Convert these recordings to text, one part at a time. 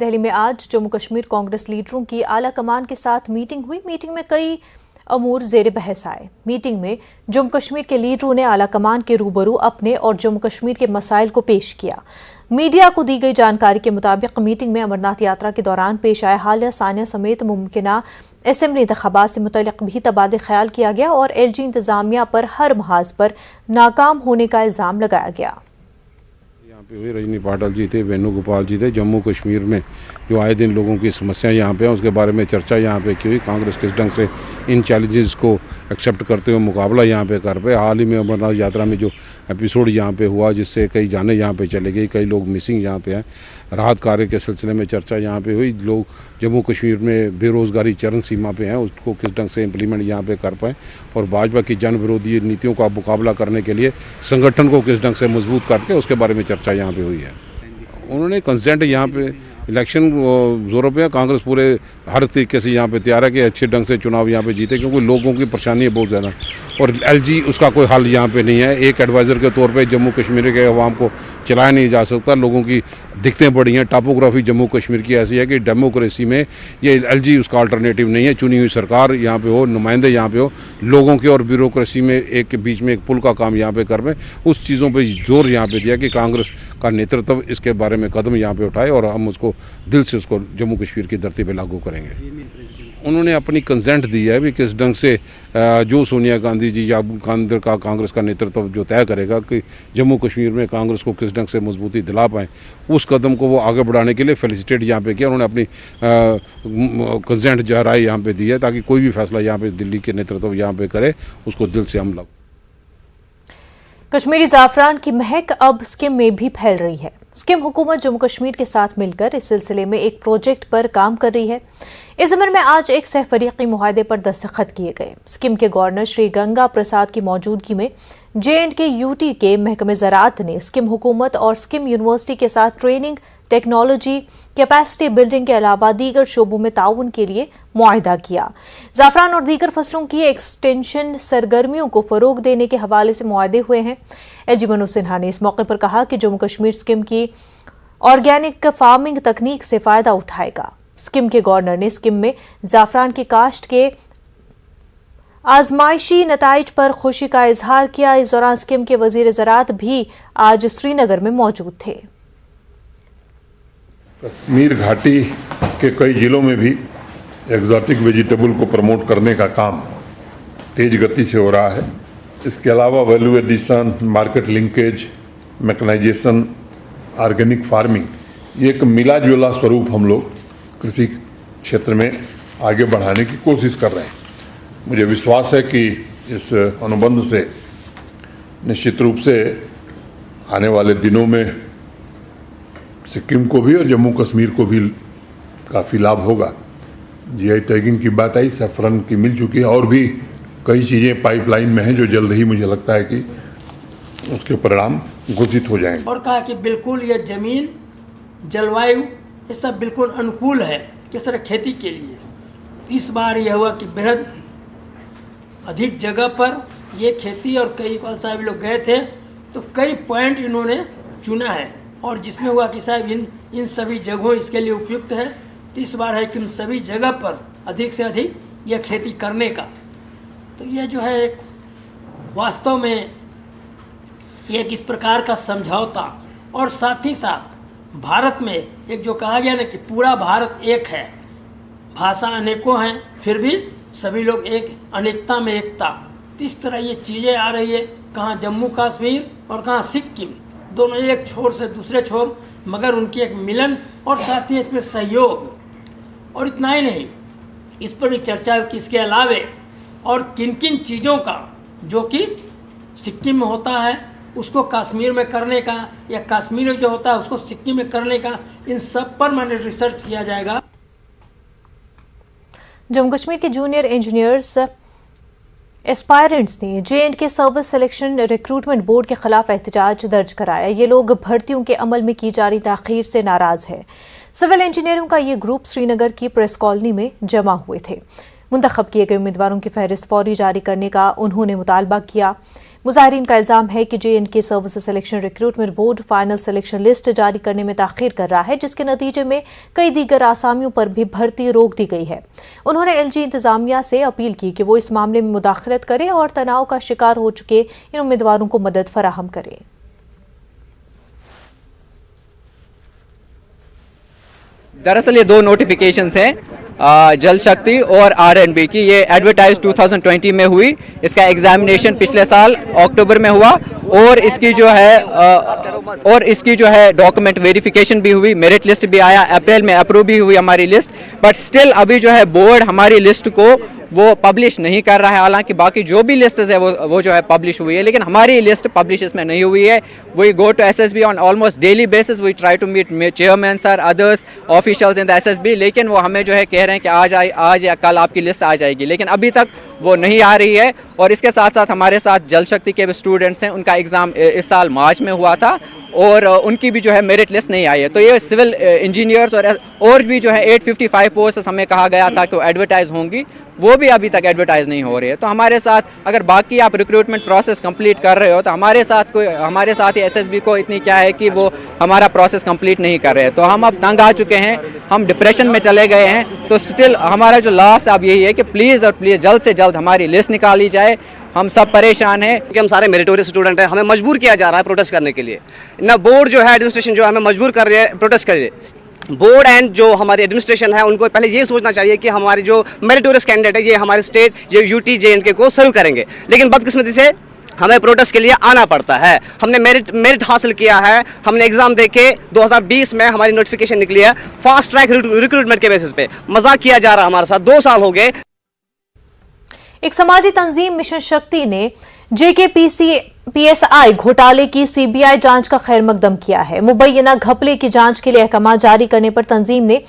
दिल्ली में आज जम्मू कश्मीर कांग्रेस लीडरों की आला कमान के साथ मीटिंग हुई। मीटिंग में कई अमूर ज़ेर बहस आए। मीटिंग में जम्मू कश्मीर के लीडरों ने आला कमान के रूबरू अपने और जम्मू कश्मीर के मसाइल को पेश किया। मीडिया को दी गई जानकारी के मुताबिक मीटिंग में अमरनाथ यात्रा के दौरान पेश आए हालिया सानिया समेत मुमकिना असेंबली इंतखाबात से मुतल्लिक भी तबादला ख्याल किया गया और एलजी इंतजामिया पर हर महाज पर नाकाम होने का इल्ज़ाम लगाया गया। यहाँ पे हुए रजनी पाटिल जी थे, वेणुगोपाल जी थे। जम्मू कश्मीर में जो आए दिन लोगों की समस्याएं यहाँ पे हैं उसके बारे में चर्चा यहाँ पे की हुई। कांग्रेस किस ढंग से इन चैलेंजेस को एक्सेप्ट करते हुए मुकाबला यहाँ पे कर पे। हाल ही में अमरनाथ यात्रा में जो एपिसोड यहाँ पे हुआ जिससे कई जाने यहाँ पे चले गई, कई लोग मिसिंग यहाँ पे हैं। राहत कार्य के सिलसिले में चर्चा यहाँ पे हुई। लोग जम्मू कश्मीर में बेरोज़गारी चरम सीमा पे हैं, उसको किस ढंग से इम्प्लीमेंट यहाँ पे कर पाएँ और भाजपा की जन विरोधी नीतियों का मुकाबला करने के लिए संगठन को किस ढंग से मजबूत करके उसके बारे में चर्चा यहाँ पे हुई है। उन्होंने कंसेंट यहाँ पे इलेक्शन जोरों पे कांग्रेस पूरे हर तरीके से यहाँ पे तैयार है कि अच्छे ढंग से चुनाव यहाँ पे जीते, क्योंकि लोगों की परेशानी है बहुत ज़्यादा और एलजी उसका कोई हल यहाँ पे नहीं है। एक एडवाइज़र के तौर पे जम्मू कश्मीर के अवाम को चलाया नहीं जा सकता। लोगों की दिक्कतें बड़ी हैं। टॉपोग्राफी जम्मू कश्मीर की ऐसी है कि डेमोक्रेसी में ये एलजी उसका अल्टरनेटिव नहीं है। चुनी हुई सरकार यहाँ पे हो, नुमाइंदे यहाँ पे हो, लोगों के और ब्यूरोक्रेसी में एक के बीच में एक पुल का काम यहाँ पे कर में उस चीज़ों पर जोर यहाँ पे दिया कि कांग्रेस का नेतृत्व इसके बारे में कदम यहाँ पे उठाए और हम उसको दिल से उसको जम्मू कश्मीर की धरती पे लागू करेंगे। उन्होंने अपनी कंसेंट दी है भी किस ढंग से जो सोनिया गांधी जी या केंद्र का कांग्रेस का नेतृत्व जो तय करेगा कि जम्मू कश्मीर में कांग्रेस को किस ढंग से मजबूती दिला पाएँ, उस कदम को वो आगे बढ़ाने के लिए फेलिसिटेट यहाँ पे किया। उन्होंने अपनी कंसेंट जहराई यहाँ पे दी है ताकि कोई भी फैसला यहाँ पे दिल्ली के नेतृत्व यहाँ पे करे उसको दिल से हम लागू। कश्मीरी ज़ाफ़रान की महक अब स्किम में भी फैल रही है। स्किम हुकूमत जम्मू कश्मीर के साथ मिलकर इस सिलसिले में एक प्रोजेक्ट पर काम कर रही है। इस ज़मन में आज एक सहफरीकी मुआहदे पर दस्तखत किए गए। स्किम के गवर्नर श्री गंगा प्रसाद की मौजूदगी में JNK UT के महकमे ज़राअत ने स्किम हुकूमत और स्किम यूनिवर्सिटी के साथ ट्रेनिंग, टेक्नोलॉजी, कैपेसिटी बिल्डिंग के अलावा दीगर शोबों में ताउन के लिए मुआहिदा किया। ज़ाफ़रान और दीगर फसलों की एक्सटेंशन सरगर्मियों को फ़रोग देने के हवाले से मुआहदे हुए हैं। LG मनोज सिन्हा ने इस मौके पर कहा कि जम्मू कश्मीर स्किम की ऑर्गेनिक फार्मिंग तकनीक से फ़ायदा उठाएगा। स्किम के गवर्नर ने स्किम में ज़ाफ़रान की काश्त के आजमाइशी नताइज पर खुशी का इजहार किया। इस दौरान स्किम के वज़ीर ज़राअत भी आज श्रीनगर में मौजूद थे। कश्मीर घाटी के कई जिलों में भी एक्जॉटिक वेजिटेबल को प्रमोट करने का काम तेज गति से हो रहा है। इसके अलावा value addition, market linkage, mechanisation, organic farming, ये एक मिला जुला स्वरूप हम लोग कृषि क्षेत्र में आगे बढ़ाने की कोशिश कर रहे हैं। मुझे विश्वास है कि इस अनुबंध से निश्चित रूप से आने वाले दिनों में सिक्किम को भी और जम्मू कश्मीर को भी काफ़ी लाभ होगा। GI टैगिंग की बात आई, सैफरन की मिल चुकी है और भी कई चीज़ें पाइपलाइन में हैं जो जल्द ही मुझे लगता है कि उसके परिणाम घोषित हो जाएंगे। और कहा कि बिल्कुल ये ज़मीन, जलवायु ये सब बिल्कुल अनुकूल है किस तरह खेती के लिए। इस बार यह हुआ कि बेहद अधिक जगह पर ये खेती और कई साहब लोग गए थे तो कई पॉइंट इन्होंने चुना है और जिसमें हुआ कि साहब इन सभी जगहों इसके लिए उपयुक्त है। तो इस बार है कि इन सभी जगह पर अधिक से अधिक यह खेती करने का। तो यह जो है एक वास्तव में एक इस प्रकार का समझौता और साथ ही साथ भारत में एक जो कहा गया ना कि पूरा भारत एक है, भाषा अनेकों हैं फिर भी सभी लोग एक, अनेकता में एकता। तो इस तरह ये चीज़ें आ रही है, कहाँ जम्मू कश्मीर और कहाँ सिक्किम, दोनों एक छोर से दूसरे छोर, मगर उनकी एक मिलन और साथ ही इसमें सहयोग। और इतना ही नहीं, इस पर भी चर्चा कि इसके अलावे और किन किन चीज़ों का जो कि सिक्किम में होता है उसको कश्मीर में करने का या कश्मीर में जो होता है उसको सिक्किम में करने का, इन सब पर मैंने रिसर्च किया जाएगा। जम्मू कश्मीर के जूनियर इंजीनियर्स एस्पायरेंट्स ने JNK service selection recruitment board के खिलाफ एहतजाज दर्ज कराया। ये लोग भर्तियों के अमल में की जा रही ताखीर से नाराज है। सिविल इंजीनियरों का ये ग्रुप श्रीनगर की प्रेस कॉलोनी में जमा हुए थे। मुंतखब किए गए उम्मीदवारों की फहरिस्त फौरी जारी करने का उन्होंने मुतालबा किया। मुजाहिरीन का इल्जाम है कि JNK services selection recruitment board final selection list जारी करने में ताखीर कर रहा है, जिसके नतीजे में कई दीगर आसामियों पर भी भर्ती रोक दी गई है। उन्होंने LG इंतजामिया से अपील की कि वो इस मामले में मुदाखलत करे और तनाव का शिकार हो चुके इन उम्मीदवारों को मदद फराहम करे। दरअसल ये दो नोटिफिकेशंस हैं, जल शक्ति और RNB की। ये एडवर्टाइज 2020 में हुई, इसका एग्जामिनेशन पिछले साल अक्टूबर में हुआ और इसकी जो है डॉक्यूमेंट वेरिफिकेशन भी हुई, मेरिट लिस्ट भी आया, अप्रैल में अप्रूव भी हुई हमारी लिस्ट। बट स्टिल अभी जो है बोर्ड हमारी लिस्ट को वो पब्लिश नहीं कर रहा है। हालांकि बाकी जो भी लिस्ट है वो जो है पब्लिश हुई है, लेकिन हमारी लिस्ट पब्लिश इसमें नहीं हुई है। We go to SSB on almost daily basis, we try to meet chairman sir, others officials in the SSB, लेकिन वो हमें जो है कह रहे हैं कि आज या कल आपकी लिस्ट आ जाएगी, लेकिन अभी तक वो नहीं आ रही है। और इसके साथ साथ हमारे साथ जल शक्ति के भी स्टूडेंट्स हैं, उनका एग्ज़ाम इस साल मार्च में हुआ था और उनकी भी जो है मेरिट लिस्ट नहीं आई है। तो ये सिविल इंजीनियर्स और भी जो है 855 पोस्ट हमें कहा गया था कि वो एडवर्टाइज होंगी, वो भी अभी तक एडवर्टाइज नहीं हो रही है। तो हमारे साथ अगर बाकी आप रिक्रूटमेंट प्रोसेस कंप्लीट कर रहे हो तो हमारे साथ ही SSB को इतनी क्या है कि वो हमारा प्रोसेस कंप्लीट नहीं कर रहे हैं। तो हम अब तंग आ चुके हैं, हम डिप्रेशन में चले गए हैं। तो स्टिल हमारा जो लास्ट अब यही है कि प्लीज़ जल्द से जल्द हमारी लिस्ट निकाली जाए। हम सब परेशान हैं कि हम सारे मेरिटोरियस स्टूडेंट हैं, हमें मजबूर किया जा रहा है प्रोटेस्ट करने के लिए। ना बोर्ड जो है एडमिनिस्ट्रेशन जो है हमें मजबूर कर रही है प्रोटेस्ट करिए। बोर्ड एंड जो हमारी एडमिनिस्ट्रेशन है उनको पहले ये सोचना चाहिए कि हमारी जो मेरिटोरियस कैंडिडेट है ये हमारे स्टेट ये UT JNK को सर्व करेंगे, लेकिन बदकिस्मती से हमें प्रोटेस्ट के लिए आना पड़ता है। हमने मेरिट हासिल किया है, हमने एग्जाम देके 2020 में हमारी नोटिफिकेशन निकली है फास्ट ट्रैक रिक्रूटमेंट के बेसिस पे। मजाक किया जा रहा है हमारे साथ, 2 साल हो गए। एक समाजी तंजीम मिशन शक्ति ने JKPSI घोटाले की CBI जांच का खैर मकदम किया है। मुबैना घपले की जांच के लिए अहकाम जारी करने पर तंजीम ने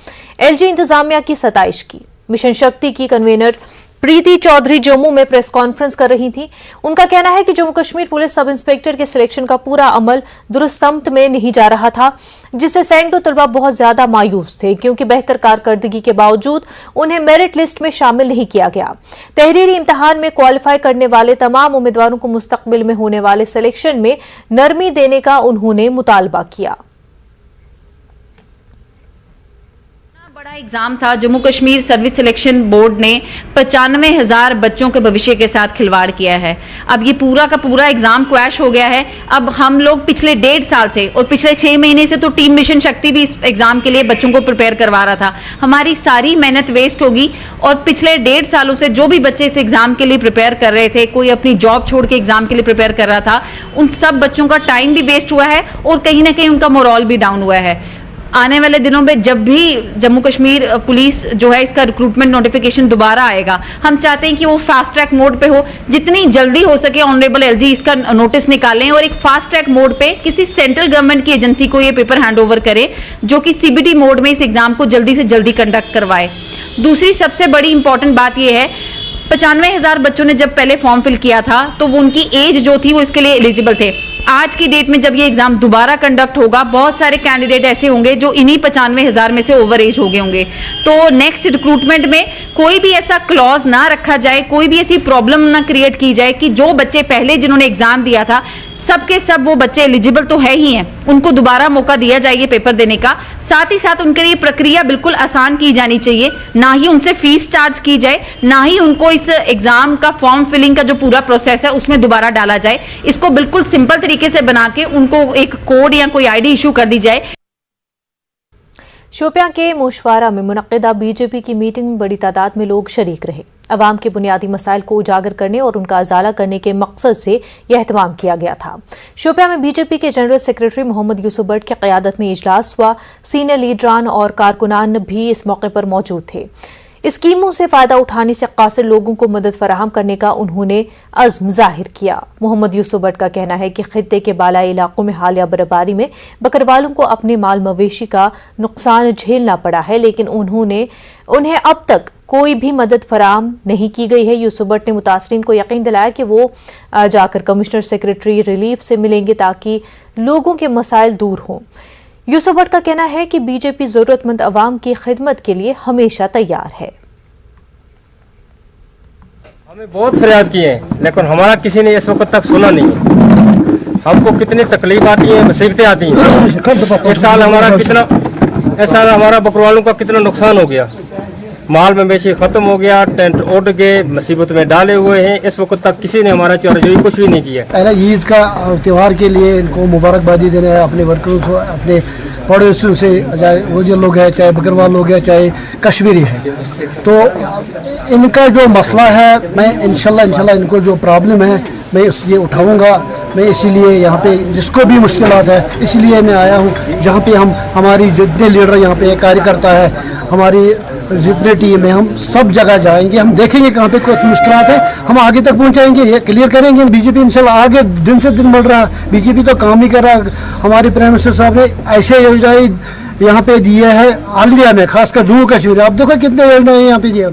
LG इंतजामिया की सताइश की। मिशन शक्ति की कन्वीनर प्रीति चौधरी जम्मू में प्रेस कॉन्फ्रेंस कर रही थी। उनका कहना है कि Jammu Kashmir police sub inspector के सिलेक्शन का पूरा अमल दुरुस्त समत में नहीं जा रहा था, जिससे सैकड़ों तलबा बहुत ज्यादा मायूस थे क्योंकि बेहतर कारकर्दगी के बावजूद उन्हें मेरिट लिस्ट में शामिल नहीं किया गया। तहरीरी इम्तिहान में क्वालिफाई करने वाले तमाम उम्मीदवारों को मुस्तकबिल में होने वाले सिलेक्शन में नरमी देने का उन्होंने मुतालबा किया। बड़ा एग्जाम था। Jammu Kashmir service selection board ने 95,000 बच्चों के भविष्य के साथ खिलवाड़ किया है। अब ये पूरा का पूरा एग्जाम क्रैश हो गया है। अब हम लोग पिछले 1.5 साल से और पिछले 6 महीने से तो टीम मिशन शक्ति भी इस एग्जाम के लिए बच्चों को प्रिपेयर करवा रहा था। हमारी सारी मेहनत वेस्ट होगी और पिछले 1.5 सालों से जो भी बच्चे इस एग्जाम के लिए प्रिपेयर कर रहे थे, कोई अपनी जॉब छोड़ के एग्जाम के लिए प्रिपेयर कर रहा था, उन सब बच्चों का टाइम भी वेस्ट हुआ है और कहीं ना कहीं उनका मोरल भी डाउन हुआ है। आने वाले दिनों में जब भी जम्मू कश्मीर पुलिस जो है इसका रिक्रूटमेंट नोटिफिकेशन दोबारा आएगा, हम चाहते हैं कि वो फास्ट ट्रैक मोड पे हो, जितनी जल्दी हो सके ऑनरेबल LG इसका नोटिस निकालें और एक फास्ट ट्रैक मोड पे किसी सेंट्रल गवर्नमेंट की एजेंसी को ये पेपर हैंडओवर करे जो कि CBT मोड में इस एग्जाम को जल्दी से जल्दी कंडक्ट करवाए। दूसरी सबसे बड़ी इंपॉर्टेंट बात यह है, 95,000 बच्चों ने जब पहले फॉर्म फिल किया था तो वो उनकी एज जो थी वो इसके लिए एलिजिबल थे। आज की डेट में जब ये एग्जाम दोबारा कंडक्ट होगा, बहुत सारे कैंडिडेट ऐसे होंगे जो इन्हीं 95,000 में से ओवर एज हो गए होंगे। तो नेक्स्ट रिक्रूटमेंट में कोई भी ऐसा क्लॉज ना रखा जाए, कोई भी ऐसी प्रॉब्लम ना क्रिएट की जाए कि जो बच्चे पहले जिन्होंने एग्जाम दिया था सबके सब वो बच्चे एलिजिबल तो है ही हैं, उनको दोबारा मौका दिया जाए पेपर देने का। साथ ही साथ उनके लिए प्रक्रिया बिल्कुल आसान की जानी चाहिए, ना ही उनसे फीस चार्ज की जाए, ना ही उनको इस एग्जाम का फॉर्म फिलिंग का जो पूरा प्रोसेस है उसमें दोबारा डाला जाए। इसको बिल्कुल सिंपल तरीके से बना के उनको एक कोड या कोई ID इशू कर दी जाए। शोपियां के मोशवारा में मुनक्किदा BJP की मीटिंग में बड़ी तादाद में लोग शरीक रहे। अवाम के बुनियादी मसाइल को उजागर करने और उनका अजाला करने के मकसद से यह एहतमाम किया गया था। शोपियां में BJP के जनरल सेक्रेटरी मोहम्मद यूसुफ भट्ट की क़यादत में इजलास हुआ। सीनियर लीडरान और कारकुनान भी इस मौके पर मौजूद थे। स्कीमों से फायदा उठाने से कासिर लोगों को मदद फराहम करने का उन्होंने अज़्म जाहिर किया। मोहम्मद यूसुफ भट्ट का कहना है कि खित्ते के बालाई इलाकों में हालिया बर्फबारी में बकरवालों को अपने माल मवेशी का नुकसान झेलना पड़ा है, लेकिन उन्हें अब तक कोई भी मदद फराहम नहीं की गई है। यूसुफ भट्ट ने मुतासरीन को यकीन दिलाया कि वो जाकर कमिश्नर सेक्रेटरी रिलीफ से मिलेंगे ताकि लोगों के मसाइल दूर हों। यूसुफ भट्ट का कहना है कि BJP जरूरतमंद अवाम की खिदमत के लिए हमेशा तैयार है। हमें बहुत फरियाद किए हैं लेकिन हमारा किसी ने इस वक्त तक सुना नहीं है। हमको कितनी तकलीफ आती है, मुसीबतें आती हैं। इस साल हमारा बकरवालों का कितना नुकसान हो गया, माल मवेशी खत्म हो गया, टेंट उड़ गए, मुसीबत में डाले हुए हैं। इस वक्त तक किसी ने हमारा चार्जरी कुछ भी नहीं किया। पहले ईद का त्यौहार के लिए इनको मुबारकबादी देना है, अपने वर्करों को, अपने पड़ोसियों से, चाहे वो जो लोग हैं, चाहे बकरवाल लोग हैं, चाहे कश्मीरी है, तो इनका जो मसला है मैं इंशाल्लाह इनको जो प्रॉब्लम है मैं ये उठाऊंगा। मैं इसीलिए यहाँ पे जिसको भी मुश्किलात है इसीलिए मैं आया हूँ। जहाँ पे हमारी जितने लीडर यहाँ पे कार्यकर्ता है, हमारी जितने टीम है, हम सब जगह जाएंगे, हम देखेंगे कहाँ पे कुछ मुश्किलात है, हम आगे तक पहुँचाएंगे, ये क्लियर करेंगे। बीजेपी इंशाल्लाह आगे दिन से दिन बढ़ रहा है, बीजेपी तो काम ही कर रहा है। हमारे प्राइम मिनिस्टर साहब ने ऐसे योजनाएं यहाँ पे दिए है ऑल इंडिया में, खासकर जम्मू कश्मीर। आप देखो कितने योजनाएं यहाँ पे दिए।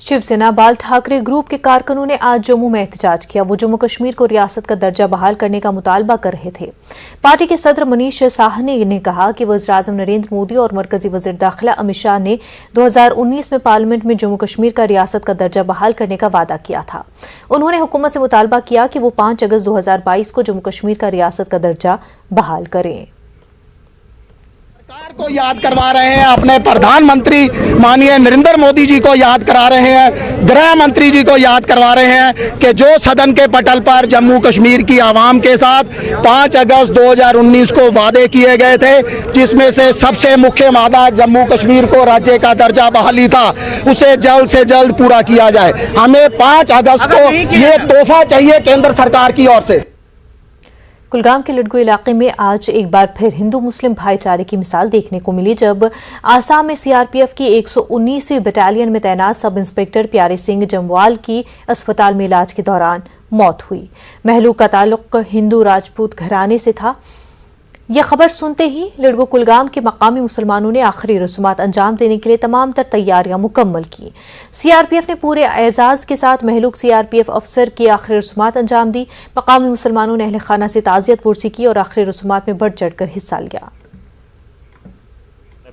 शिवसेना बाल ठाकरे ग्रुप के कारकुनों ने आज जम्मू में एहतजाज किया। वो जम्मू कश्मीर को रियासत का दर्जा बहाल करने का मुतालबा कर रहे थे। पार्टी के सदर मनीष साहनी ने कहा कि वज़ीर-ए-आज़म नरेंद्र मोदी और मरकजी वज़ीर दाखिला अमित शाह ने 2019 में पार्लियामेंट में जम्मू कश्मीर का रियासत का दर्जा बहाल करने का वादा किया था। उन्होंने हुकूमत से मुतालबा किया कि वो 5 अगस्त 2022 को जम्मू कश्मीर का रियासत का दर्जा बहाल करें। सरकार को याद करवा रहे हैं, अपने प्रधानमंत्री माननीय नरेंद्र मोदी जी को याद करा रहे हैं, गृह मंत्री जी को याद करवा रहे हैं कि जो सदन के पटल पर जम्मू कश्मीर की आवाम के साथ 5 अगस्त 2019 को वादे किए गए थे, जिसमें से सबसे मुख्य वादा जम्मू कश्मीर को राज्य का दर्जा बहाली था, उसे जल्द से जल्द पूरा किया जाए। हमें 5 अगस्त को ये तोहफा चाहिए केंद्र सरकार की ओर से। कुलगाम के लड़गू इलाके में आज एक बार फिर हिंदू मुस्लिम भाईचारे की मिसाल देखने को मिली, जब आसाम में सीआरपीएफ की 119वीं बटालियन में तैनात सब इंस्पेक्टर प्यारे सिंह जम्वाल की अस्पताल में इलाज के दौरान मौत हुई। महलूक का ताल्लुक हिंदू राजपूत घराने से था। यह खबर सुनते ही लड़गू कुलगाम के मकामी मुसलमानों ने आखिरी रसूमात अंजाम देने के लिए तमाम तर तैयारियां मुकम्मल की। सीआरपीएफ ने पूरे एजाज के साथ महलूक सीआरपीएफ अफसर की आखिरी रसूमात अंजाम दी। मकामी मुसलमानों ने अहले खाना से ताज़ियत पुरसी की और आखिरी रसूमात में बढ़ चढ़कर हिस्सा लिया।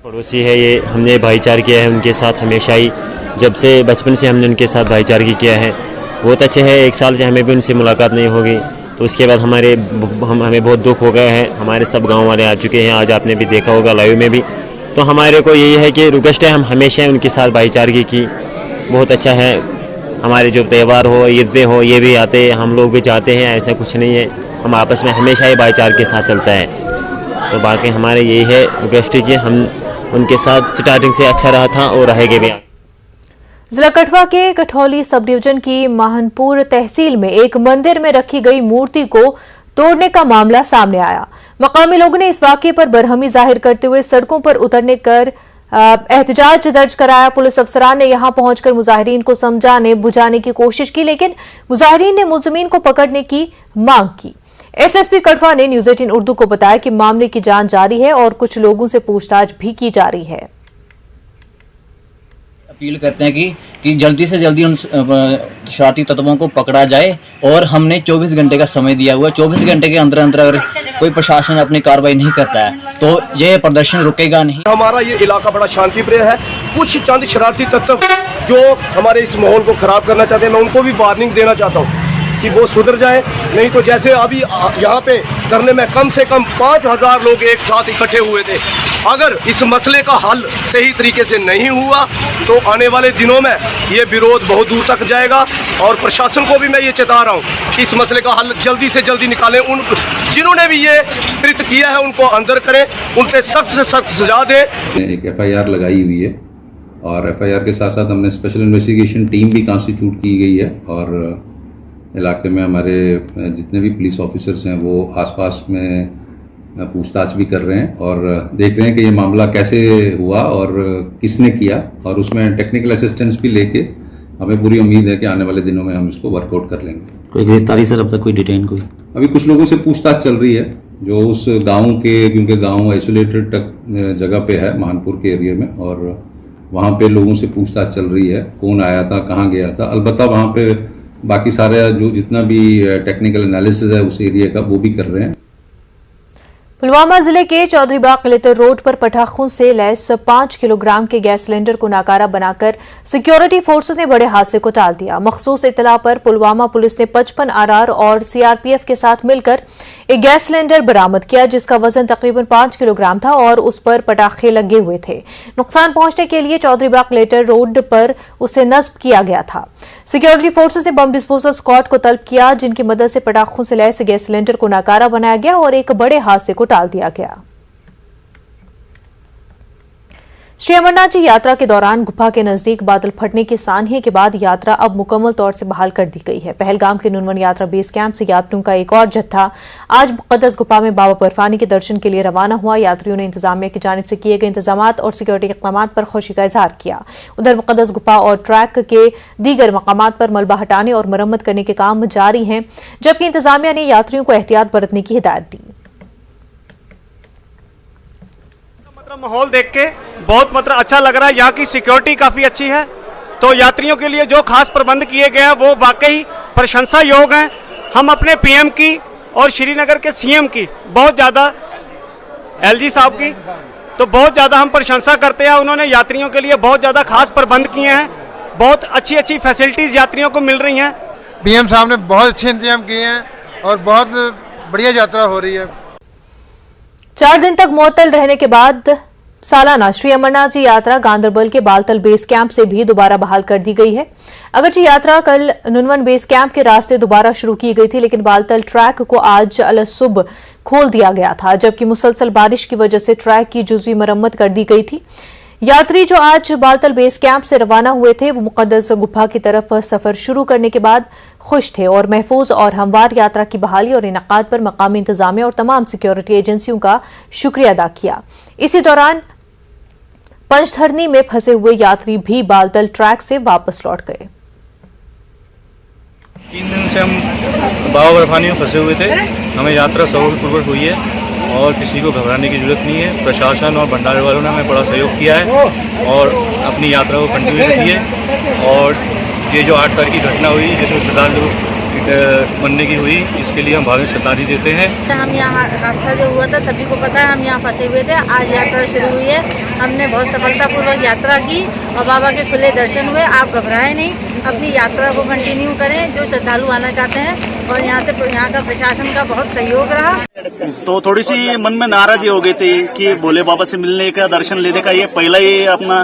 पड़ोसी है, ये हमने भाईचारा किया है उनके साथ हमेशा ही, जब से बचपन से हमने उनके साथ भाईचारगी किया है। बहुत अच्छे हैं। 1 साल से हमें भी उनसे मुलाकात नहीं होगी, तो उसके बाद हमें बहुत दुख हो गया है। हमारे सब गांव वाले आ चुके हैं, आज आपने भी देखा होगा लाइव में भी। तो हमारे को यही है कि रिक्वेस्ट है, हम हमेशा उनके साथ भाईचारगी की। बहुत अच्छा है, हमारे जो त्यौहार हो, ईदें हो, ये भी आते हैं, हम लोग भी चाहते हैं, ऐसा कुछ नहीं है, हम आपस में हमेशा ही भाईचारे के साथ चलता है। तो बाकी हमारे यही है रिक्वेस्ट कि हम उनके साथ स्टार्टिंग से अच्छा रहा था और रहेंगे भी। जिला कठवा के कठौली सब डिवीजन की महनपुर तहसील में एक मंदिर में रखी गई मूर्ति को तोड़ने का मामला सामने आया। मकामी लोगों ने इस वाकये पर बरहमी जाहिर करते हुए सड़कों पर उतरने कर एहतजाज दर्ज कराया। पुलिस अफसरान ने यहां पहुंचकर मुजाहिरीन को समझाने बुझाने की कोशिश की, लेकिन मुजाहिरीन ने मुलजिमीन को पकड़ने की मांग की। एसएसपी कठवा ने न्यूज़ 18 उर्दू को बताया कि मामले की जांच जारी है और कुछ लोगों से पूछताछ भी की जा रही है। अपील करते हैं कि जल्दी से जल्दी उन शरारती तत्वों को पकड़ा जाए और हमने 24 घंटे का समय दिया हुआ है। 24 घंटे के अंदर अंदर अगर कोई प्रशासन अपनी कार्रवाई नहीं करता है तो ये प्रदर्शन रुकेगा नहीं। हमारा ये इलाका बड़ा शांति प्रिय है। कुछ चंद शरारती तत्व जो हमारे इस माहौल को खराब करना चाहते हैं, मैं उनको भी वार्निंग देना चाहता हूँ कि वो सुधर जाए, नहीं तो जैसे अभी यहाँ पे धरने में कम से कम 5000 लोग एक साथ इकट्ठे हुए थे। अगर इस मसले का हल सही तरीके से नहीं हुआ तो आने वाले दिनों में ये विरोध बहुत दूर तक जाएगा। और प्रशासन को भी मैं ये चेता रहा हूँ कि इस मसले का हल जल्दी से जल्दी निकालें। उन जिन्होंने भी ये कृत्य किया है उनको अंदर करें, उन पर सख्त से सख्त सजा दें। एक FIR लगाई हुई है और FIR के साथ साथ हमने स्पेशल इन्वेस्टिगेशन टीम भी कॉन्स्टिट्यूट की गई है और इलाके में हमारे जितने भी पुलिस ऑफिसर्स हैं वो आसपास में पूछताछ भी कर रहे हैं और देख रहे हैं कि ये मामला कैसे हुआ और किसने किया, और उसमें टेक्निकल असिस्टेंस भी लेके हमें पूरी उम्मीद है कि आने वाले दिनों में हम इसको वर्कआउट कर लेंगे। कोई गिरफ्तारी सर अब तक कोई डिटेन कोई? अभी कुछ लोगों से पूछताछ चल रही है जो उस गाँव के, क्योंकि गाँव आइसोलेटेड जगह पे है महनपुर के एरिया में, और वहाँ पे लोगों से पूछताछ चल रही है कौन आया था, कहाँ गया था। अलबत्ता वहाँ पे बाकी सारे जो जितना भी टेक्निकल एनालिसिस है उस एरिया का वो भी कर रहे हैं। पुलवामा जिले के चौधरी बाग कलेक्टर रोड पर पटाखों से लैस 5 किलोग्राम के गैस सिलेंडर को नाकारा बनाकर सिक्योरिटी फोर्सेस ने बड़े हादसे को टाल दिया। मखसूस इत्तला पर पुलवामा पुलिस ने 55 आरआर और सीआरपीएफ के साथ मिलकर एक गैस सिलेंडर बरामद किया, जिसका वजन तकरीबन 5 किलोग्राम था और उस पर पटाखे लगे हुए थे। नुकसान पहुंचने के लिए चौधरी बाग कलेक्टर रोड पर उसे नस्ब किया गया था। सिक्योरिटी फोर्सेस ने बम डिस्पोजल स्क्वाड को तलब किया, जिनकी मदद से पटाखों से लैस गैस सिलेंडर को नाकारा बनाया गया और एक बड़े हादसे को टाल दिया गया। श्री अमरनाथ जी यात्रा के दौरान गुफा के नजदीक बादल फटने की सानही के बाद यात्रा अब मुकम्मल तौर से बहाल कर दी गई है। पहलगाम के नुनवन यात्रा बेस कैंप से यात्रियों का एक और जत्था आज मुक़द्दस गुफा में बाबा बर्फानी के दर्शन के लिए रवाना हुआ। यात्रियों ने इंतजामिया की जानिब से किए गए इंतजामात और सिक्योरिटी इक़दामात पर खुशी का इजहार किया। उधर मुक़द्दस गुफा और ट्रैक के दीगर मकामात पर मलबा हटाने और मरम्मत करने के काम जारी हैं, जबकि इंतजामिया ने यात्रियों को एहतियात बरतने की हिदायत दी। माहौल देख के बहुत अच्छा लग रहा है। यहाँ की सिक्योरिटी काफ़ी अच्छी है, तो यात्रियों के लिए जो खास प्रबंध किए गए हैं वो वाकई प्रशंसा योग हैं। हम अपने पीएम की और श्रीनगर के सीएम की बहुत ज़्यादा, एलजी साहब की तो बहुत ज़्यादा हम प्रशंसा करते हैं। उन्होंने यात्रियों के लिए बहुत ज़्यादा खास प्रबंध किए हैं, बहुत अच्छी फैसिलिटीज़ यात्रियों को मिल रही हैं। पीएम साहब ने बहुत अच्छे इंतजाम किए हैं और बहुत बढ़िया यात्रा हो रही है। 4 दिन तक मुअत्तल रहने के बाद सालाना श्री अमरनाथ जी यात्रा गांदरबल के बालतल बेस कैंप से भी दोबारा बहाल कर दी गई है। अगरचे यात्रा कल नुनवन बेस कैंप के रास्ते दोबारा शुरू की गई थी, लेकिन बालतल ट्रैक को आज अलसुब खोल दिया गया था, जबकि मुसलसल बारिश की वजह से ट्रैक की जुज़वी मरम्मत कर दी गई थी। यात्री जो आज बालतल बेस कैंप से रवाना हुए थे वो मुक़द्दस गुफा की तरफ सफर शुरू करने के बाद खुश थे और महफूज और हमवार यात्रा की बहाली और इनेकाद पर मकामी इंतजामिया और तमाम सिक्योरिटी एजेंसियों का शुक्रिया अदा किया। इसी दौरान पंचधरनी में फंसे हुए यात्री भी बालतल ट्रैक से वापस लौट गए। 3 दिन से हम बाबा बर्फानी में फंसे हुए थे। हमें यात्रा सफलपूर्वक हुई है और किसी को घबराने की जरूरत नहीं है। प्रशासन और भंडारे वालों ने हमें बड़ा सहयोग किया है और अपनी यात्रा को कंटिन्यू रखी है। और ये जो 8 तारीख की घटना हुई जिसमें श्रद्धालु बनने की हुई, इसके लिए हम भावी श्रद्धांजलि देते हैं। हम यहाँ हादसा जो हुआ था सभी को पता है, हम यहाँ फंसे हुए थे। आज यात्रा शुरू हुई है, हमने बहुत सफलतापूर्वक यात्रा की और बाबा के खुले दर्शन हुए। आप घबराएं नहीं, अपनी यात्रा को कंटिन्यू करें जो श्रद्धालु आना चाहते हैं। और यहाँ का प्रशासन का बहुत सहयोग रहा। तो थोड़ी सी मन में नाराजी हो गई थी कि भोले बाबा से मिलने का, दर्शन लेने का ये पहला ही अपना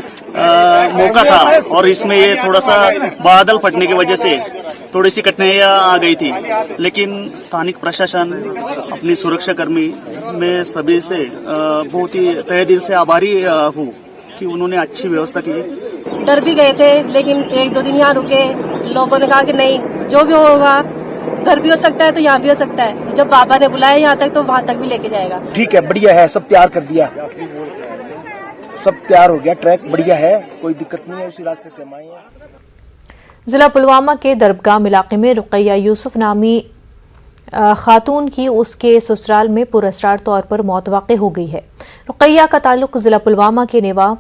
मौका था और इसमें ये थोड़ा सा बादल फटने की वजह से थोड़ी सी कठिनाइयाँ आ गई थी। लेकिन स्थानिक प्रशासन, अपनी सुरक्षा कर्मी, मैं सभी से बहुत ही तहे दिल से आभारी हूँ कि उन्होंने अच्छी व्यवस्था की। डर भी गए थे, लेकिन 1-2 दिन यहाँ रुके। लोगों ने कहा कि नहीं, जो भी होगा, घर भी हो सकता है तो यहाँ भी हो सकता है। जब बाबा ने बुलाया यहाँ तक तो वहाँ तक भी लेके जाएगा। ठीक है, बढ़िया है, सब तैयार कर दिया, सब तैयार हो गया, ट्रैक बढ़िया है, कोई दिक्कत नहीं है, उसी रास्ते से हम आए हैं। जिला पुलवामा के दरबगाम इलाके में रुकैया यूसुफ नामी खातून की उसके ससुराल में पुरअसरार तौर पर मौत वाक़ई हो गई है। रुकैया का ताल्लुक जिला पुलवामा के नेवा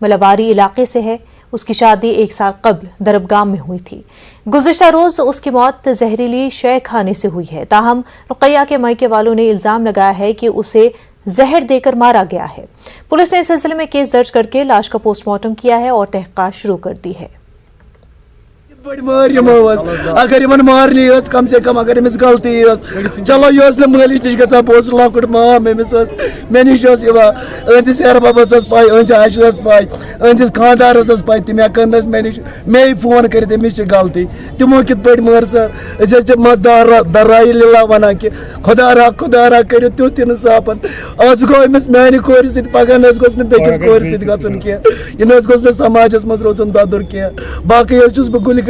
मलवारी इलाके से है। उसकी शादी 1 साल कबल दरबगाम में हुई थी। गुज़िश्ता रोज उसकी मौत जहरीली शय खाने से हुई है। ताहम रुकैया के मायके वालों ने इल्जाम लगाया है कि उसे जहर देकर मारा गया है। पुलिस ने इस सिलसिले में केस दर्ज करके लाश का पोस्टमार्टम किया है और तहक़ीक़ात शुरू कर दी है। अगर मारनी कम से कम, अगर अमिस गलती चलो यह मालिश नश ग लकुट माम अमिस मे नश अहंदिस एर बबस पाई, अहस पाई, अहंदिस खानदारस पाई, तम हेन मे नश मे फोन कर अमिस गलती। तमो कित पे मर सर मजदार वन कि खुदा रहा कर तुथ इंसाफन। आज गो अमिस मानि कोर सत पगह गोस बेकिस कोर सत गन कह, यह गोस समाजस मज रोजन ददुर कह। बाकी बह गुल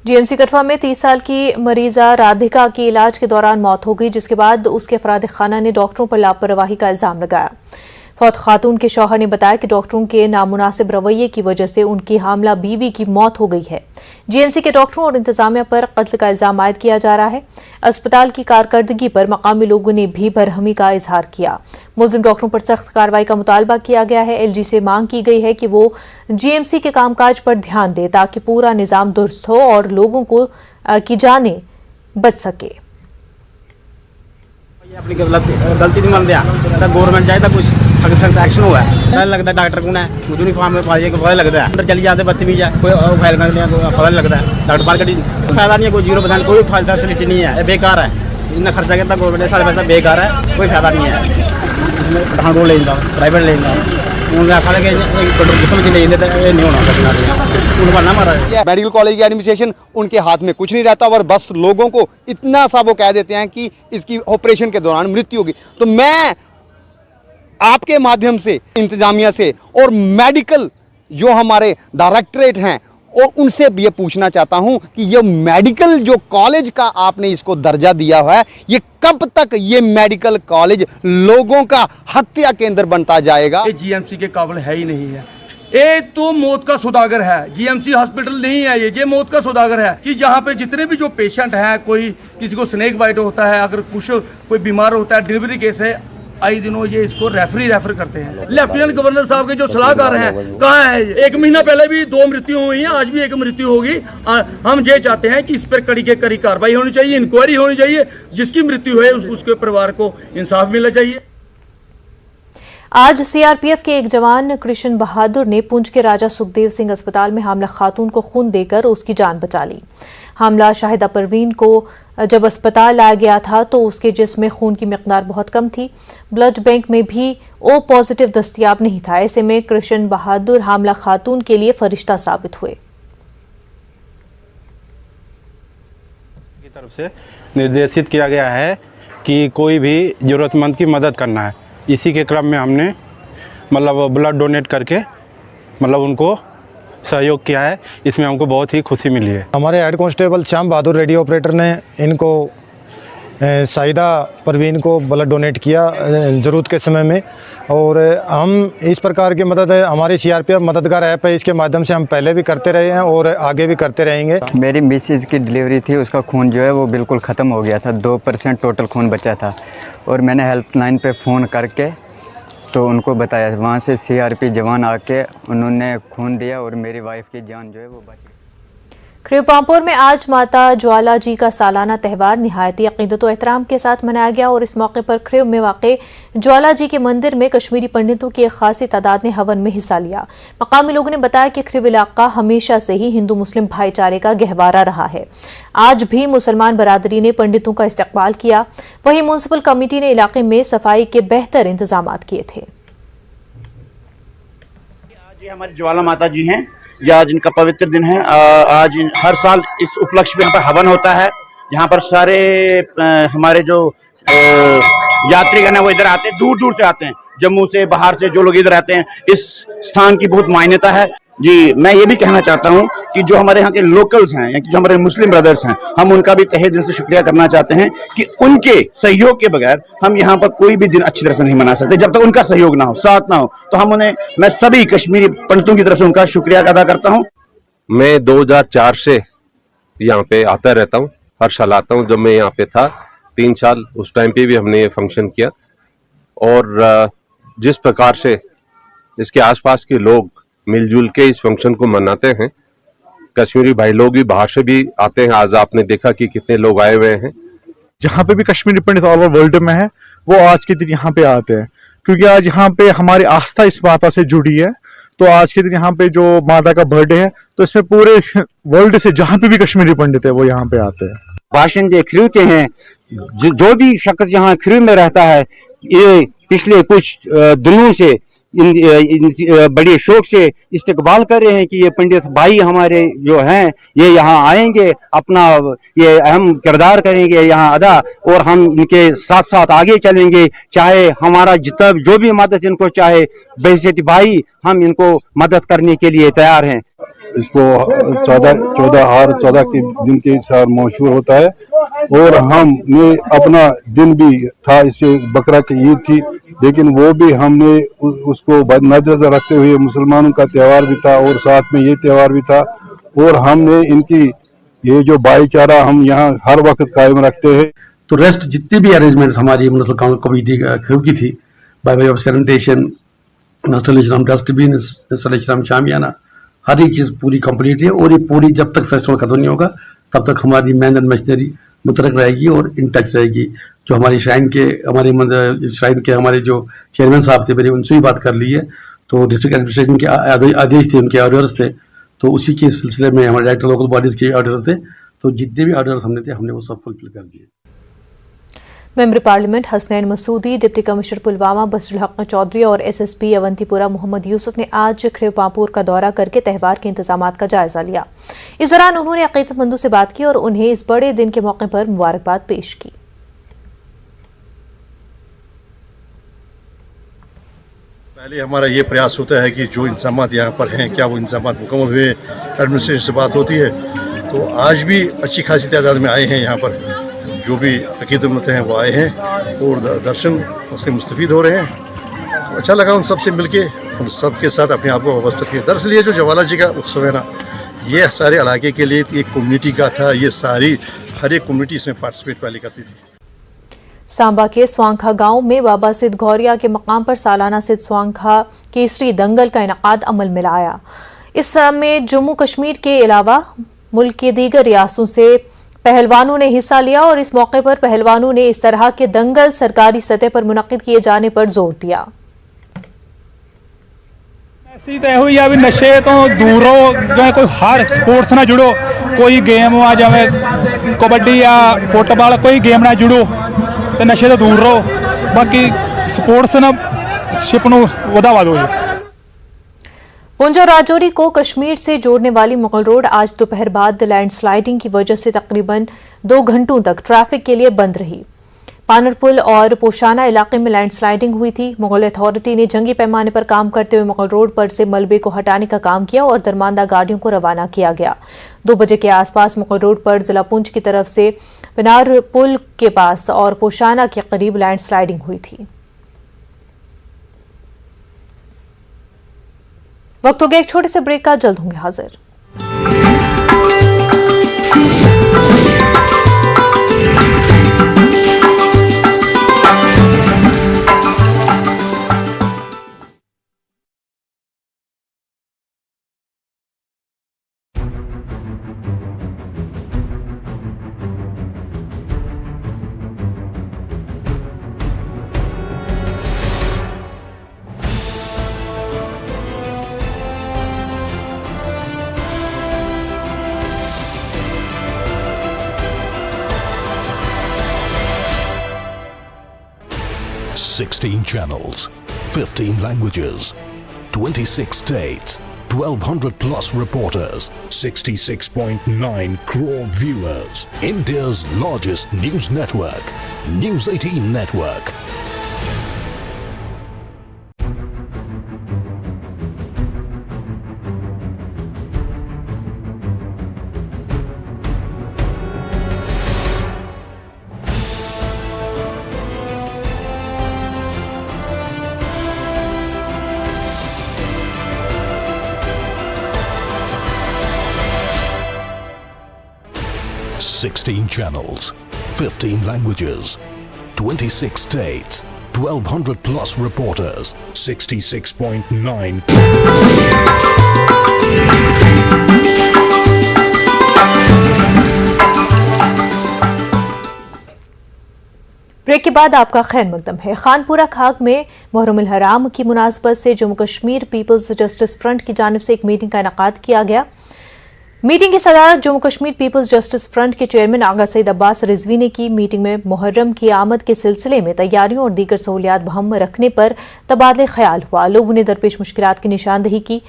जीएमसी कठवा में 30 साल की मरीजा राधिका की इलाज के दौरान मौत हो गई, जिसके बाद उसके अफराद खाना ने डॉक्टरों पर लापरवाही का इल्जाम लगाया। फौत खातून के शौहर ने बताया कि डॉक्टरों के नामुनासिब रवैये की वजह से उनकी हामला बीवी की मौत हो गई है। जीएमसी के डॉक्टरों और इंतजामिया पर कत्ल का इल्जाम आयद किया जा रहा है। अस्पताल की कारकर्दगी पर मकामी लोगों ने भी बरहमी का इजहार किया। मुलजिम डॉक्टरों पर सख्त कार्रवाई का मुतालबा किया गया है। एलजी से मांग की गई है कि वो जीएमसी के कामकाज पर ध्यान दे ताकि पूरा निजाम दुरुस्त हो और लोगों को की जानें बच सके। अपनी गलती नहीं मान दिया गवर्नमेंट जाए कुछ सख्त एक्शन हुआ है। पता लगता है डॉक्टर कौन है, यूनिफॉर्म में पता लगता है, अंदर चली जाते बदतमीज है, कोई फाइल करने पता लगता है। डॉक्टर मार्केट फायदा नहीं है, कोई 0% कोई फायदा फैसिलिटी नहीं है, बेकार है। इतना खर्चा करता गवर्नमेंट सारे पैसा बेकार है, कोई फायदा नहीं है। इसमें को ले जाओ प्राइवेट ले जाओ मेडिकल कॉलेज की एडमिनिस्ट्रेशन उनके हाथ में कुछ नहीं रहता और बस लोगों को इतना सा वो कह देते हैं कि इसकी ऑपरेशन के दौरान मृत्यु होगी। तो मैं आपके माध्यम से इंतजामिया से और मेडिकल जो हमारे डायरेक्टरेट हैं और उनसे भी ये पूछना चाहता हूं कि ये मेडिकल जो कॉलेज का आपने इसको दर्जा दिया हुआ है, ये कब तक ये मेडिकल कॉलेज लोगों का हत्या केंद्र बनता जाएगा? ये जीएमसी के काबिल है ही नहीं है। ये तो मौत का सौदागर है, जीएमसी हॉस्पिटल नहीं है, ये मौत का सौदागर है कि जहाँ पे जितने भी जो पेशेंट हैं, कोई किसी को स्नेक बाइट होता है, अगर कुछ कोई बीमार होता है, डिलीवरी केस है, आई दिनों ये इसको रेफर करते हैं। लेफ्टिनेंट गवर्नर साहब के जो सलाहकार हैं कहाँ है? 1 महीना पहले भी 2 मृत्यु हुई हैं, आज भी 1 मृत्यु होगी। हम ये चाहते हैं कि इस पर कड़ी के कड़ी कार्रवाई होनी चाहिए, इंक्वायरी होनी चाहिए, जिसकी मृत्यु है उसके परिवार को इंसाफ मिलना चाहिए। आज सीआरपीएफ के एक जवान कृष्ण बहादुर ने पुंछ के राजा सुखदेव सिंह अस्पताल में हामला खातून को खून देकर उसकी जान बचा ली। हामला शाहिदा परवीन को जब अस्पताल लाया गया था तो उसके जिस्म में खून की मिकदार बहुत कम थी। ब्लड बैंक में भी O पॉजिटिव दस्तयाब नहीं था। ऐसे में कृष्ण बहादुर हामला खातून के लिए फरिश्ता साबित हुए। की तरफ से निर्देशित किया गया है कि कोई भी जरूरतमंद की मदद करना है। इसी के क्रम में हमने ब्लड डोनेट करके उनको सहयोग किया है। इसमें हमको बहुत ही खुशी मिली है। हमारे हेड कांस्टेबल श्याम बहादुर रेडियो ऑपरेटर ने इनको शाहिदा परवीन को ब्लड डोनेट किया ज़रूरत के समय में, और हम इस प्रकार की मदद हमारी सीआरपीएफ मददगार ऐप है, इसके माध्यम से हम पहले भी करते रहे हैं और आगे भी करते रहेंगे। मेरी मिसेज की डिलीवरी थी, उसका खून जो है वो बिल्कुल ख़त्म हो गया था, 2% टोटल खून बचा था, और मैंने हेल्पलाइन पे फ़ोन करके तो उनको बताया, वहाँ से सीआरपी जवान आके उन्होंने खून दिया और मेरी वाइफ की जान जो है वो बच गई। खरीपामपुर में आज माता ज्वाला जी का सालाना त्यौहार निहायती अक़ीदत व एहतराम के साथ मनाया गया और इस मौके पर खरीव में वाक़े ज्वाला जी के मंदिर में कश्मीरी पंडितों की एक खासी तादाद ने हवन में हिस्सा लिया। मकामी लोगों ने बताया कि खरीव इलाका हमेशा से ही हिंदू मुस्लिम भाईचारे का गहवारा रहा है। आज भी मुसलमान बरादरी ने पंडितों का इस्तकबाल किया। वहीं म्युनिसिपल कमेटी ने इलाके में सफाई के बेहतर इंतजाम किए थे। आज हमारी ज्वाला माता जी हैं, यह आज इनका पवित्र दिन है। आज हर साल इस उपलक्ष्य में यहाँ पर हवन होता है। यहाँ पर सारे हमारे जो यात्रीगण है वो इधर आते हैं, दूर दूर से आते हैं, जम्मू से, बाहर से जो लोग इधर आते हैं। इस स्थान की बहुत मान्यता है जी। मैं ये भी कहना चाहता हूँ कि जो हमारे यहाँ के लोकल्स हैं या जो हमारे मुस्लिम ब्रदर्स हैं, हम उनका भी तहे दिल से शुक्रिया करना चाहते हैं कि उनके सहयोग के बगैर हम यहाँ पर कोई भी दिन अच्छी तरह से नहीं मना सकते। जब तक उनका सहयोग ना हो, साथ ना हो, तो हम उन्हें, मैं सभी कश्मीरी पंडितों की तरफ से उनका शुक्रिया अदा करता हूँ। मैं 2004 से यहाँ पे आता रहता हूँ, हर साल आता हूँ। जब मैं यहाँ पे था 3 साल, उस टाइम पे भी हमने ये फंक्शन किया, और जिस प्रकार से इसके आसपास के लोग मिलजुल के इस फंक्शन को मनाते हैं, कश्मीरी भाई लोग भी बाहर से भी आते हैं। आज आपने देखा कि कितने लोग आए हुए हैं। जहाँ पे भी कश्मीरी पंडित ऑल ओवर वर्ल्ड में है, वो आज के दिन यहाँ पे आते हैं, क्योंकि आज यहाँ पे हमारी आस्था इस माता से जुड़ी है। तो आज के दिन यहाँ पे जो माता का बर्थडे है, तो इसमें पूरे वर्ल्ड से जहाँ पे भी कश्मीरी पंडित है वो यहाँ पे आते हैं। भाषण जो खरीव के हैं, जो भी शख्स यहाँ खरीव में रहता है, ये पिछले कुछ दिनों से बड़े शौक से इस्तकबाल कर रहे हैं कि ये पंडित भाई हमारे जो हैं ये यहाँ आएंगे, अपना ये अहम किरदार करेंगे यहाँ अदा, और हम इनके साथ साथ आगे चलेंगे। चाहे हमारा जितना जो भी मदद इनको चाहे, बहैसियत भाई हम इनको मदद करने के लिए तैयार हैं। इसको 14 के दिन के साथ मशहूर होता है, और हमने अपना दिन भी था, इससे बकरा की ईद थी, लेकिन वो भी हमने उसको नजर रखते हुए मुसलमानों का त्यौहार भी था और साथ में ये त्यौहार भी था, और हमने इनकी ये जो भाईचारा हम यहाँ हर वक्त कायम रखते हैं। तो रेस्ट जितनी भी अरेंजमेंट्स हमारी म्युनिसिपल कमेटी की थी, by way of sanitation, installation of dustbin, installation of शामियाना, हर एक चीज़ पूरी कंप्लीट है। और ये पूरी जब तक फेस्टिवल खत्म नहीं होगा तब तक हमारी मैन एंड मशीनरी मुतरक रहेगी और इन टच रहेगी। जो हमारे श्राइन के हमारे जो चेयरमैन साहब थे, मैंने उनसे भी बात कर ली है। तो डिस्ट्रिक्ट एडमिनिस्ट्रेशन के आदेश थे, उनके ऑर्डर्स थे, तो उसी के सिलसिले में हमारे डायरेक्टर लोकल बॉडीज के ऑर्डर्स थे, तो जितने भी ऑर्डर्स हमने वो सब फुलफिल कर दिए। Member parliament Hasnain Masoodi, deputy commissioner Pulwama Baseerul Haq Choudhary और एसएसपी अवंतीपुरा मोहम्मद यूसुफ ने आज खिरपापुर का दौरा करके त्यौहार के इंतजामात का जायजा लिया। इस दौरान उन्होंने अकीदतमंदों से बात की और उन्हें इस बड़े दिन के मौके पर मुबारकबाद पेश की। पहले हमारा ये प्रयास होता है कि जो इंतजाम यहाँ पर हैं, क्या वो इंतजाम मुकम्मल हुए, एडमिनिस्ट्रेशन से बात होती है। तो आज भी अच्छी खासी तादाद में आए हैं, यहाँ पर जो भी अकीदतमंद हैं वो आए हैं और दर्शन उससे मुस्तफीद हो रहे हैं। अच्छा लगा उन सबसे मिलके, उन सबके साथ अपने आप को वाबस्ता किया। दरअसल ये जो ज्वाला जी का उत्सव है ना, ये सारे इलाके के लिए एक कम्युनिटी का था। ये सारी हर एक कम्युनिटी इसमें पार्टिसिपेट पहले करती थी। सांबा के स्वांखा गांव में बाबा सिद्ध गौरिया के मकाम पर सालाना सिद्ध स्वांखा केसरी दंगल का इनेकाद अमल में लाया। इस में जम्मू कश्मीर के अलावा मुल्क के दीगर रियासतों से पहलवानों ने हिस्सा लिया और इस मौके पर पहलवानों ने इस तरह के दंगल सरकारी सतह पर मुनक्किद किए जाने पर जोर दिया। ऐसी तय हुई अभी नशे तो दूर रहो, जो है कोई हर स्पोर्ट्स ना जुड़ो, कोई गेम आ जाए कबड्डी या फुटबॉल, कोई गेम ना जुड़ो तो नशे तो दूर रहो, बाकी स्पोर्ट्स ना शिप नूं वधावा दो। पुंछ और राजौरी को कश्मीर से जोड़ने वाली मुगल रोड आज दोपहर बाद लैंडस्लाइडिंग की वजह से तकरीबन 2 घंटों तक ट्रैफिक के लिए बंद रही। पानरपुल और पोशाना इलाके में लैंडस्लाइडिंग हुई थी। मुगल अथॉरिटी ने जंगी पैमाने पर काम करते हुए मुगल रोड पर से मलबे को हटाने का काम किया और दरमानदा गाड़ियों को रवाना किया गया। 2 बजे के आसपास मुगल रोड पर जिला पुंछ की तरफ से पानरपुल के पास और पोशाना के करीब लैंडस्लाइडिंग हुई थी। वक्त हो गया एक छोटे से ब्रेक का, जल्द होंगे हाजिर। Sixteen channels, 15 languages, 26 states, 1,200 plus reporters, 66.9 crore viewers. India's largest news network, News 18 Network. Sixteen channels, 15 languages, 26 states, 1,200 plus reporters, 66.9. Break के बाद आपका खैर मकदम है। खानपुरा खाग में मुहर्रम अल हराम की मुनासबत से Jammu Kashmir People's Justice Front की जानिब से एक मीटिंग का इनेकाद किया गया। मीटिंग की सदारत Jammu Kashmir People's Justice Front के चेयरमैन आगा सईद अब्बास रिजवी ने की। मीटिंग में मुहर्रम की आमद के सिलसिले में तैयारियों और दीगर सहूलियात बहम रखने पर तबादले ख्याल हुआ। लोगों ने दरपेश मुश्किलात की निशानदही की।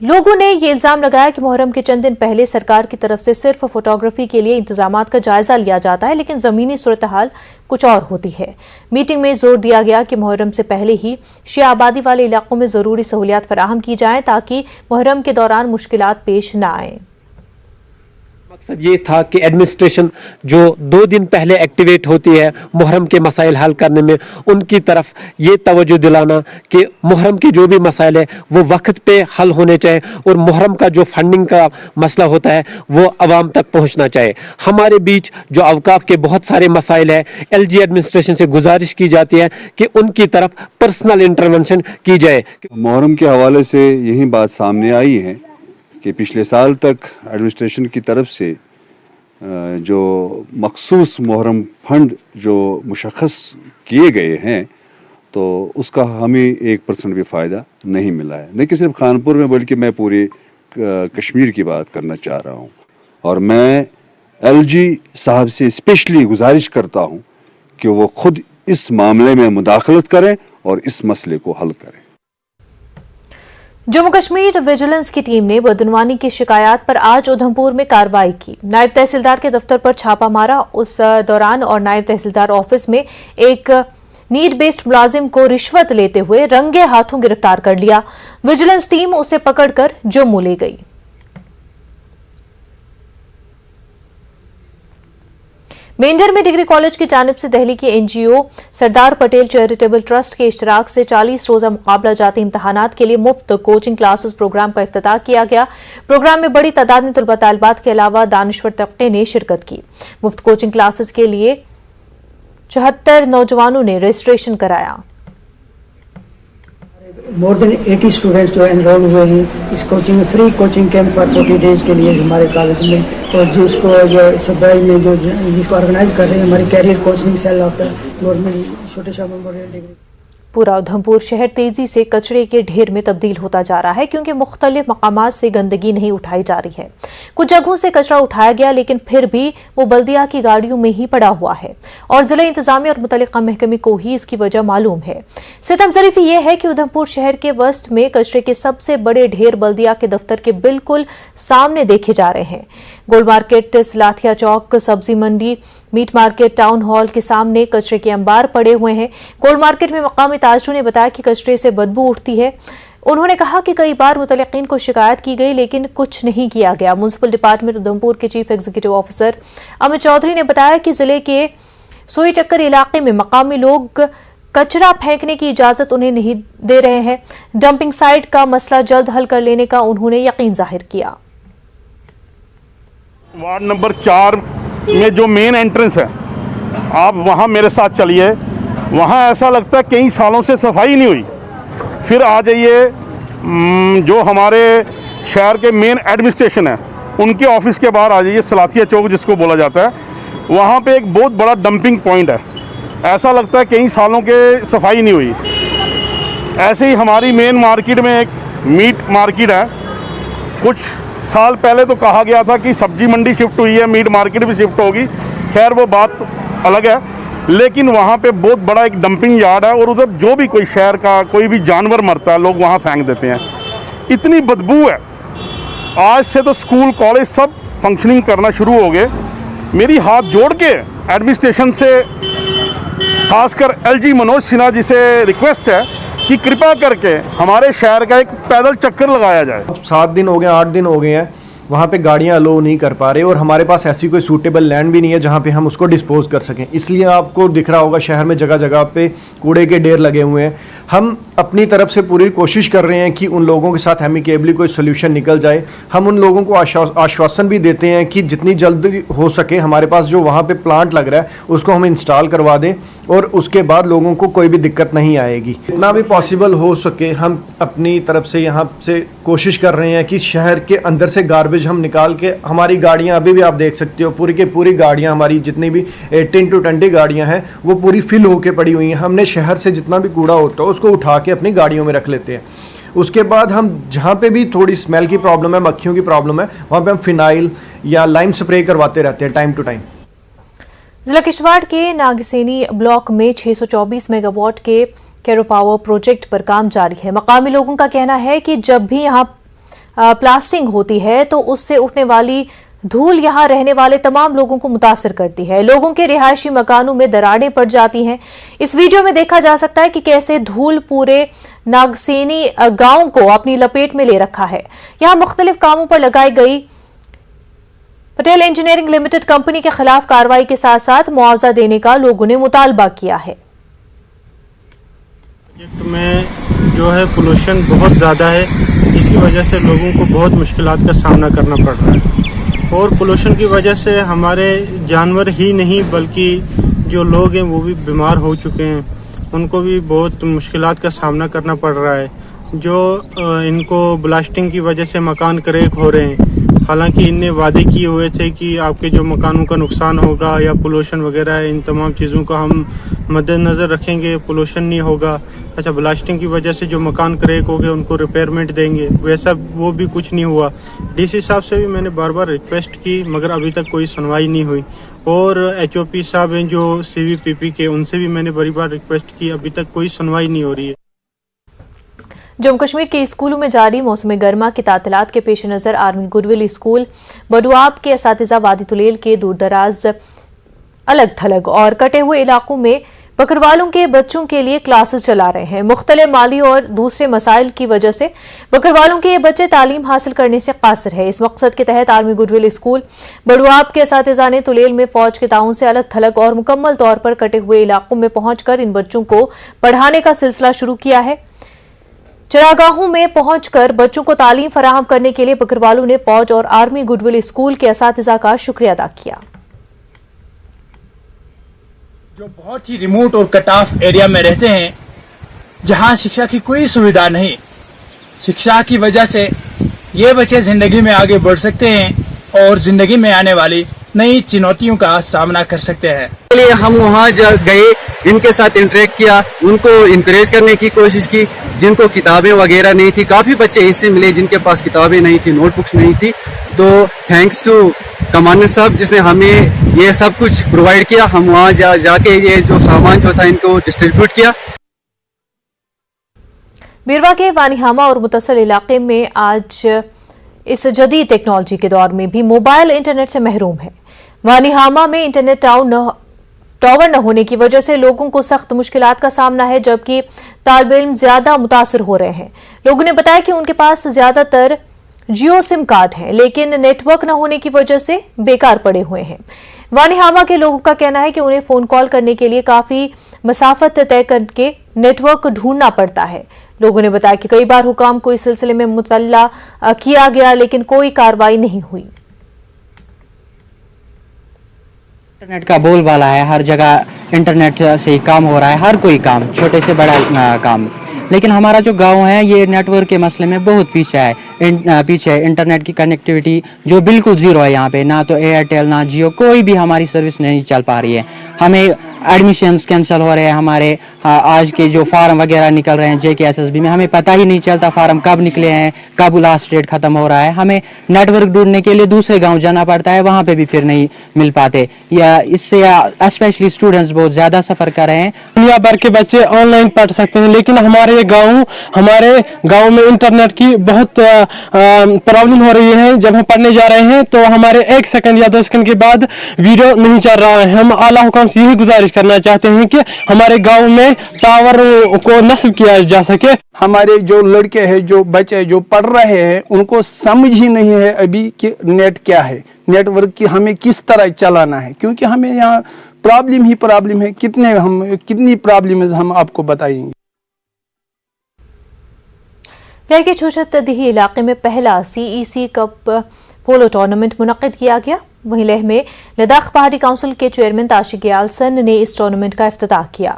लोगों ने ये इल्जाम लगाया कि मुहर्रम के चंद दिन पहले सरकार की तरफ से सिर्फ फोटोग्राफी के लिए इंतजामात का जायजा लिया जाता है, लेकिन जमीनी सूरत हाल कुछ और होती है। मीटिंग में जोर दिया गया कि मुहर्रम से पहले ही शिया आबादी वाले इलाकों में जरूरी सहूलियात फराहम की जाएं ताकि मुहर्रम के दौरान मुश्किलात पेश न आए। मकसद ये था कि एडमिनिस्ट्रेशन जो 2 दिन पहले एक्टिवेट होती है मुहर्रम के मसाइल हल करने में, उनकी तरफ ये तवज्जो दिलाना कि मुहर्रम के जो भी मसाइल है वो वक्त पे हल होने चाहिए और मुहर्रम का जो फंडिंग का मसला होता है वो आवाम तक पहुंचना चाहिए। हमारे बीच जो अवकाफ के बहुत सारे मसाइल है, LG एडमिनिस्ट्रेशन से गुजारिश की जाती है कि उनकी तरफ पर्सनल इंटरवेंशन की जाए। मुहर्रम के हवाले से यही बात सामने आई है कि पिछले साल तक एडमिनिस्ट्रेशन की तरफ से जो मखसूस मुहर्रम फंड जो मुशख्खस किए गए हैं तो उसका हमें 1% भी फ़ायदा नहीं मिला है। नहीं कि सिर्फ कानपुर में बल्कि मैं पूरे कश्मीर की बात करना चाह रहा हूँ। और मैं LG साहब से स्पेशली गुजारिश करता हूँ कि वो खुद इस मामले में मुदाखलत करें और इस मसले को हल करें। जम्मू कश्मीर विजिलेंस की टीम ने बदनवानी की शिकायत पर आज उधमपुर में कार्रवाई की। नायब तहसीलदार के दफ्तर पर छापा मारा। उस दौरान और नायब तहसीलदार ऑफिस में एक नीड बेस्ड मुलाजिम को रिश्वत लेते हुए रंगे हाथों गिरफ्तार कर लिया। विजिलेंस टीम उसे पकड़कर जम्मू ले गई। मेंढर में डिग्री कॉलेज की जानिब से दिल्ली की NGO Sardar Patel charitable trust के इश्तराक से 40 रोजा मुकाबला जाती इम्तहानात के लिए मुफ्त कोचिंग क्लासेस प्रोग्राम का इफ्तिताह किया गया। प्रोग्राम में बड़ी तादाद में तलबा तालिबात के अलावा दानिश्वर तबके ने शिरकत की। मुफ्त कोचिंग क्लासेस के लिए 74 नौजवानों ने रजिस्ट्रेशन कराया। मोर देन 80 स्टूडेंट्स जो एनरोल हुए हैं इस कोचिंग में। Free coaching camp for 40 days के लिए हमारे कॉलेज में, और जिसको जो सबाई में जो जिसको ऑर्गेनाइज कर रहे हैं हमारी career counselling cell of the government Chhote Shah memorial degree. पूरा उधमपुर शहर तेजी से कचरे के ढेर में तब्दील होता जा रहा है क्योंकि मुख्तलिफ मकामात से गंदगी नहीं उठाई जा रही है। कुछ जगहों से कचरा उठाया गया लेकिन फिर भी वो बल्दिया की गाड़ियों में ही पड़ा हुआ है और जिला इंतजामिया और मुतल्लिका महकमे को ही इसकी वजह मालूम है। सितम ज़रीफ़ी ये है कि उधमपुर शहर के वस्त में कचरे के सबसे बड़े ढेर बल्दिया के दफ्तर के बिल्कुल सामने देखे जा रहे हैं। गोल मार्केट, सलाथिया चौक, सब्जी मंडी, मीट मार्केट, टाउन हॉल के सामने कचरे के अंबार पड़े हुए हैं। गोल मार्केट में मकामी ताजरों ने बताया कि कचरे से बदबू उठती है। उन्होंने कहा कि कई बार मुतल्लिकीन को शिकायत की गई लेकिन कुछ नहीं किया गया। म्युनिसिपल डिपार्टमेंट उधमपुर के chief executive officer Amit Chaudhary ने बताया कि जिले के सोई चक्कर इलाके में मकामी लोग कचरा फेंकने की इजाजत उन्हें नहीं दे रहे हैं। डंपिंग साइट का मसला जल्द हल कर लेने का उन्होंने यकीन जाहिर किया। वार्ड नंबर 4 में जो मेन एंट्रेंस है, आप वहाँ मेरे साथ चलिए, वहाँ ऐसा लगता है कई सालों से सफाई नहीं हुई। फिर आ जाइए जो हमारे शहर के मेन एडमिनिस्ट्रेशन है उनके ऑफिस के बाहर आ जाइए, सलाथिया चौक जिसको बोला जाता है, वहाँ पे एक बहुत बड़ा डंपिंग पॉइंट है। ऐसा लगता है कई सालों के सफाई नहीं हुई। ऐसे ही हमारी मेन मार्केट में एक मीट मार्केट है। कुछ साल पहले तो कहा गया था कि सब्जी मंडी शिफ्ट हुई है, मीट मार्केट भी शिफ्ट होगी। खैर वो बात अलग है, लेकिन वहाँ पे बहुत बड़ा एक डंपिंग यार्ड है और उधर जो भी कोई शहर का कोई भी जानवर मरता है लोग वहाँ फेंक देते हैं। इतनी बदबू है। आज से तो स्कूल कॉलेज सब फंक्शनिंग करना शुरू हो गए। मेरी हाथ जोड़ के एडमिनिस्ट्रेशन से, खासकर LG मनोज सिन्हा जी से रिक्वेस्ट है कि कृपा करके हमारे शहर का एक पैदल चक्कर लगाया जाए। 7 दिन हो गए, 8 दिन हो गए हैं, वहाँ पे गाड़ियाँ अलो नहीं कर पा रहे और हमारे पास ऐसी कोई सूटेबल लैंड भी नहीं है जहाँ पे हम उसको डिस्पोज कर सकें। इसलिए आपको दिख रहा होगा शहर में जगह जगह पे कूड़े के ढेर लगे हुए हैं। हम अपनी तरफ से पूरी कोशिश कर रहे हैं कि उन लोगों के साथ एमिकेबली कोई सोल्यूशन निकल जाए। हम उन लोगों को आश्वासन भी देते हैं कि जितनी जल्दी हो सके हमारे पास जो वहाँ पे प्लांट लग रहा है उसको हम इंस्टॉल करवा दें और उसके बाद लोगों को कोई भी दिक्कत नहीं आएगी। जितना भी पॉसिबल हो सके हम अपनी तरफ से यहाँ से कोशिश कर रहे हैं कि शहर के अंदर से गार्बेज हम निकाल के, हमारी गाड़ियाँ अभी भी आप देख सकते हो पूरी की पूरी गाड़ियाँ हमारी जितनी भी 18 to 20 गाड़ियाँ हैं वो पूरी फिल होके पड़ी हुई हैं। हमने शहर से जितना भी कूड़ा होता है उसको उठा के अपनी गाड़ियों में रख लेते हैं। उसके बाद हम जहाँ पे भी थोड़ी स्मेल की प्रॉब्लम है, मक्खियों की प्रॉब्लम है, वहाँ पे हम फिनाइल या लाइम स्प्रे करवाते रहते हैं टाइम टू टाइम। जिला किश्तवाड़ के नागसेनी ब्लॉक में 624 मेगावाट के कैरो पावर प्रोजेक्ट पर काम जारी है। मकामी लोगों का कहना है कि जब भी यहाँ प्लास्टिंग होती है तो उससे उठने वाली धूल यहाँ रहने वाले तमाम लोगों को मुतासर करती है। लोगों के रिहायशी मकानों में दरारें पड़ जाती हैं। इस वीडियो में देखा जा सकता है कि कैसे धूल पूरे नागसेनी गांव को अपनी लपेट में ले रखा है। यहाँ मुख्तलिफ कामों पर लगाई गई पटेल इंजीनियरिंग लिमिटेड कंपनी के खिलाफ कार्रवाई के साथ साथ मुआवजा देने का लोगों ने मुतालबा किया है। प्रोजेक्ट में जो है पोल्यूशन बहुत ज़्यादा है, जिसकी वजह से लोगों को बहुत मुश्किलात का सामना करना पड़ रहा है और पोल्यूशन की वजह से हमारे जानवर ही नहीं बल्कि जो लोग हैं वो भी बीमार हो चुके हैं, उनको भी बहुत मुश्किलात का सामना करना पड़ रहा है। जो इनको ब्लास्टिंग की वजह से मकान क्रैक हो रहे हैं, हालांकि इनने वादे किए हुए थे कि आपके जो मकानों का नुकसान होगा या पोल्यूशन वगैरह है, इन तमाम चीज़ों का हम मद्देनज़र रखेंगे, पोल्यूशन नहीं होगा। अच्छा, ब्लास्टिंग की वजह से जो मकान क्रैक हो गए उनको रिपेयरमेंट देंगे, वैसा वो भी कुछ नहीं हुआ। डीसी साहब से भी मैंने बार बार रिक्वेस्ट की मगर अभी तक कोई सुनवाई नहीं हुई। और HOP साहब हैं जो CVPP के, उनसे भी मैंने बड़ी बार रिक्वेस्ट की, अभी तक कोई सुनवाई नहीं हो रही है। जम्मू कश्मीर के स्कूलों में जारी मौसम गर्मा की तातीलात के पेश नज़र आर्मी गुडविल स्कूल बडुआब के असातिज़ा वादी तुलेल के दूरदराज अलग थलग और कटे हुए इलाकों में बकरवालों के बच्चों के लिए क्लासेस चला रहे हैं। मुख्तलिफ माली और दूसरे मसाइल की वजह से बकरवालों के ये बच्चे तालीम हासिल करने से कासिर है। इस मकसद के तहत आर्मी गुडविल स्कूल बडुआब के असातिज़ा ने तुलेल में फौज के ताउन से अलग थलग और मुकम्मल तौर पर कटे हुए इलाकों में पहुंचकर इन बच्चों को पढ़ाने का सिलसिला शुरू किया है। चरागाहों में पहुंचकर बच्चों को तालीम फराहम करने के लिए बकरवालों ने फौज और आर्मी गुडविल स्कूल के असातिज़ा का शुक्रिया अदा किया। जो बहुत ही रिमोट और कट ऑफ एरिया में रहते हैं, जहां शिक्षा की कोई सुविधा नहीं, शिक्षा की वजह से ये बच्चे जिंदगी में आगे बढ़ सकते हैं और जिंदगी में आने वाली नई चुनौतियों का सामना कर सकते हैं। इसलिए हम वहाँ गए, इनके साथ इंटरेक्ट किया, उनको इंकरेज करने की कोशिश की। जिनको किताबें वगैरह नहीं थी, काफी बच्चे ऐसे मिले जिनके पास किताबें नहीं थी, नोटबुक्स नहीं थी, तो थैंक्स टू कमांडर साहब जिसने हमें ये सब कुछ प्रोवाइड किया। हम वहाँ जाके ये जो सामान जो था इनको डिस्ट्रीब्यूट किया। बीरवा के वानिहामा और मुतसल इलाके में आज इस जदीद टेक्नोलॉजी के दौर में भी मोबाइल इंटरनेट से महरूम है। वानिहामा में इंटरनेट टावर न होने की वजह से लोगों को सख्त मुश्किलात का सामना है, जबकि तालिब इल्म ज्यादा मुतासर हो रहे हैं। लोगों ने बताया कि उनके पास ज्यादातर जियो सिम कार्ड हैं, लेकिन नेटवर्क न होने की वजह से बेकार पड़े हुए हैं। वानिहामा के लोगों का कहना है कि उन्हें फोन कॉल करने के लिए काफी मसाफत तय करके नेटवर्क ढूंढना पड़ता है। लोगों ने बताया कि कई बार हुकाम को इस सिलसिले में मुतल्ला किया गया, लेकिन कोई कार्रवाई नहीं हुई। इंटरनेट का बोलबाला है, हर जगह इंटरनेट से ही काम हो रहा है, हर कोई काम, छोटे से बड़ा काम। लेकिन हमारा जो गांव है ये नेटवर्क के मसले में बहुत पीछे है। इंटरनेट की कनेक्टिविटी जो बिल्कुल ज़ीरो है यहाँ पे, ना तो एयरटेल ना जियो, कोई भी हमारी सर्विस नहीं चल पा रही है। हमें एडमिशन्स कैंसिल हो रहे हैं, हमारे आज के जो फार्म वगैरह निकल रहे हैं JKSSB में, हमें पता ही नहीं चलता फार्म कब निकले हैं, कब लास्ट डेट ख़त्म हो रहा है। हमें नेटवर्क ढूंढने के लिए दूसरे गांव जाना पड़ता है, वहाँ पे भी फिर नहीं मिल पाते, या इससे स्पेशली स्टूडेंट्स बहुत ज़्यादा सफ़र कर रहे हैं। दुनिया भर के बच्चे ऑनलाइन पढ़ सकते हैं, लेकिन हमारे गाँव में इंटरनेट की बहुत प्रॉब्लम हो रही है। जब हम पढ़ने जा रहे हैं तो हमारे 1 सेकंड या 2 सेकंड के बाद वीडियो नहीं चल रहा है। हम आला हुकाम से यही गुजारिश करना चाहते हैं कि हमारे गांव में टावर को नस्ब किया जा सके। हमारे जो लड़के हैं, जो बच्चे जो पढ़ रहे हैं, उनको समझ ही नहीं है अभी कि नेट क्या है, नेटवर्क की हमें किस तरह चलाना है, क्योंकि हमें यहाँ प्रॉब्लम ही प्रॉब्लम है। कितनी प्रॉब्लम हम आपको बताएंगे। लेह के छोशतदही इलाके में पहला CEC कप पोलो टूर्नामेंट मुनक्किद किया गया। वहीं लेह में लद्दाख पहाड़ी काउंसिल के चेयरमैन ताशिक यालसन ने इस टूर्नामेंट का इफ्तिताह किया।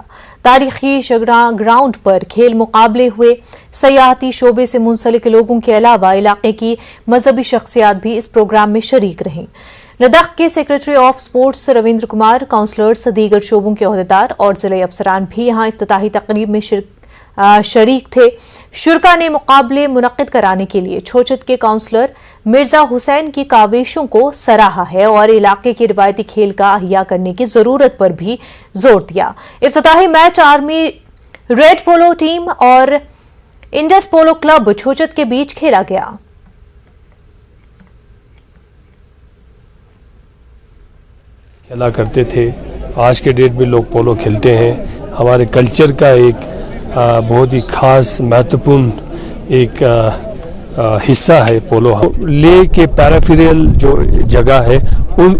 तारीखी शगरा ग्राउंड पर खेल मुकाबले हुए। सयाहती शोबे से मुंसलिक लोगों के अलावा इलाके की मजहबी शख्सियात भी इस प्रोग्राम में शरीक रहीं। लद्दाख के secretary of sports Ravindra Kumar, councillors, दीगर शोबों के ओहदेदार और जिले अफसरान भी यहाँ इफ्तिताही तकरीब में शरीक थे। शुरका ने मुकाबले मुनक्किद कराने के लिए छोचत के काउंसलर मिर्जा हुसैन की काविशों को सराहा है और इलाके के रिवायती खेल का अहिया करने की जरूरत पर भी जोर दिया। इफ्तिताही match army red polo team और इंडस पोलो क्लब छोचत के बीच खेला गया। खेला करते थे, आज के डेट में लोग पोलो खेलते हैं। हमारे कल्चर का एक बहुत ही खास महत्वपूर्ण एक हिस्सा है पोलो। ले के पैराफेरियल जो जगह है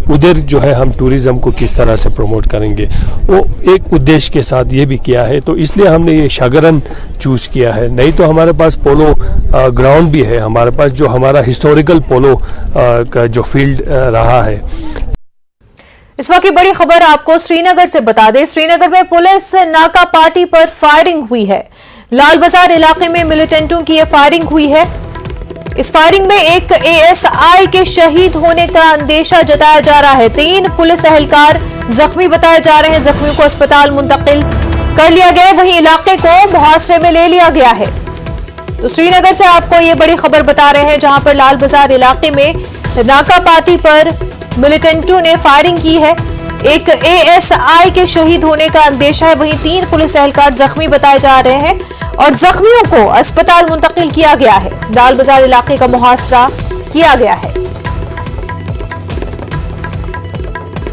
उधर जो है हम टूरिज्म को किस तरह से प्रमोट करेंगे, वो एक उद्देश्य के साथ ये भी किया है। तो इसलिए हमने ये शागरन चूज किया है। नहीं तो हमारे पास पोलो ग्राउंड भी है, हमारे पास जो हमारा हिस्टोरिकल पोलो का जो फील्ड रहा है। इस वक्त की बड़ी खबर आपको श्रीनगर से बता दें। श्रीनगर में पुलिस नाका पार्टी पर फायरिंग हुई है। लाल बाजार इलाके में मिलिटेंटों की यह फायरिंग हुई है। इस फायरिंग में एक एएसआई के शहीद होने का अंदेशा जताया जा रहा है। 3 पुलिस एहलकार जख्मी बताए जा रहे हैं। जख्मियों को अस्पताल मुंतकिल कर लिया गया है, वहीं इलाके को मुहासरे में ले लिया गया है। तो श्रीनगर से आपको ये बड़ी खबर बता रहे हैं, जहां पर लाल बाजार इलाके में नाका पार्टी पर मिलिटेंटों ने फायरिंग की है। एक एएसआई के शहीद होने का अंदेशा है, वहीं 3 पुलिस एहलकार जख्मी बताए जा रहे हैं और जख्मियों को अस्पताल मुंतकिल किया गया है। लाल बाजार इलाके का मुहासरा किया गया है।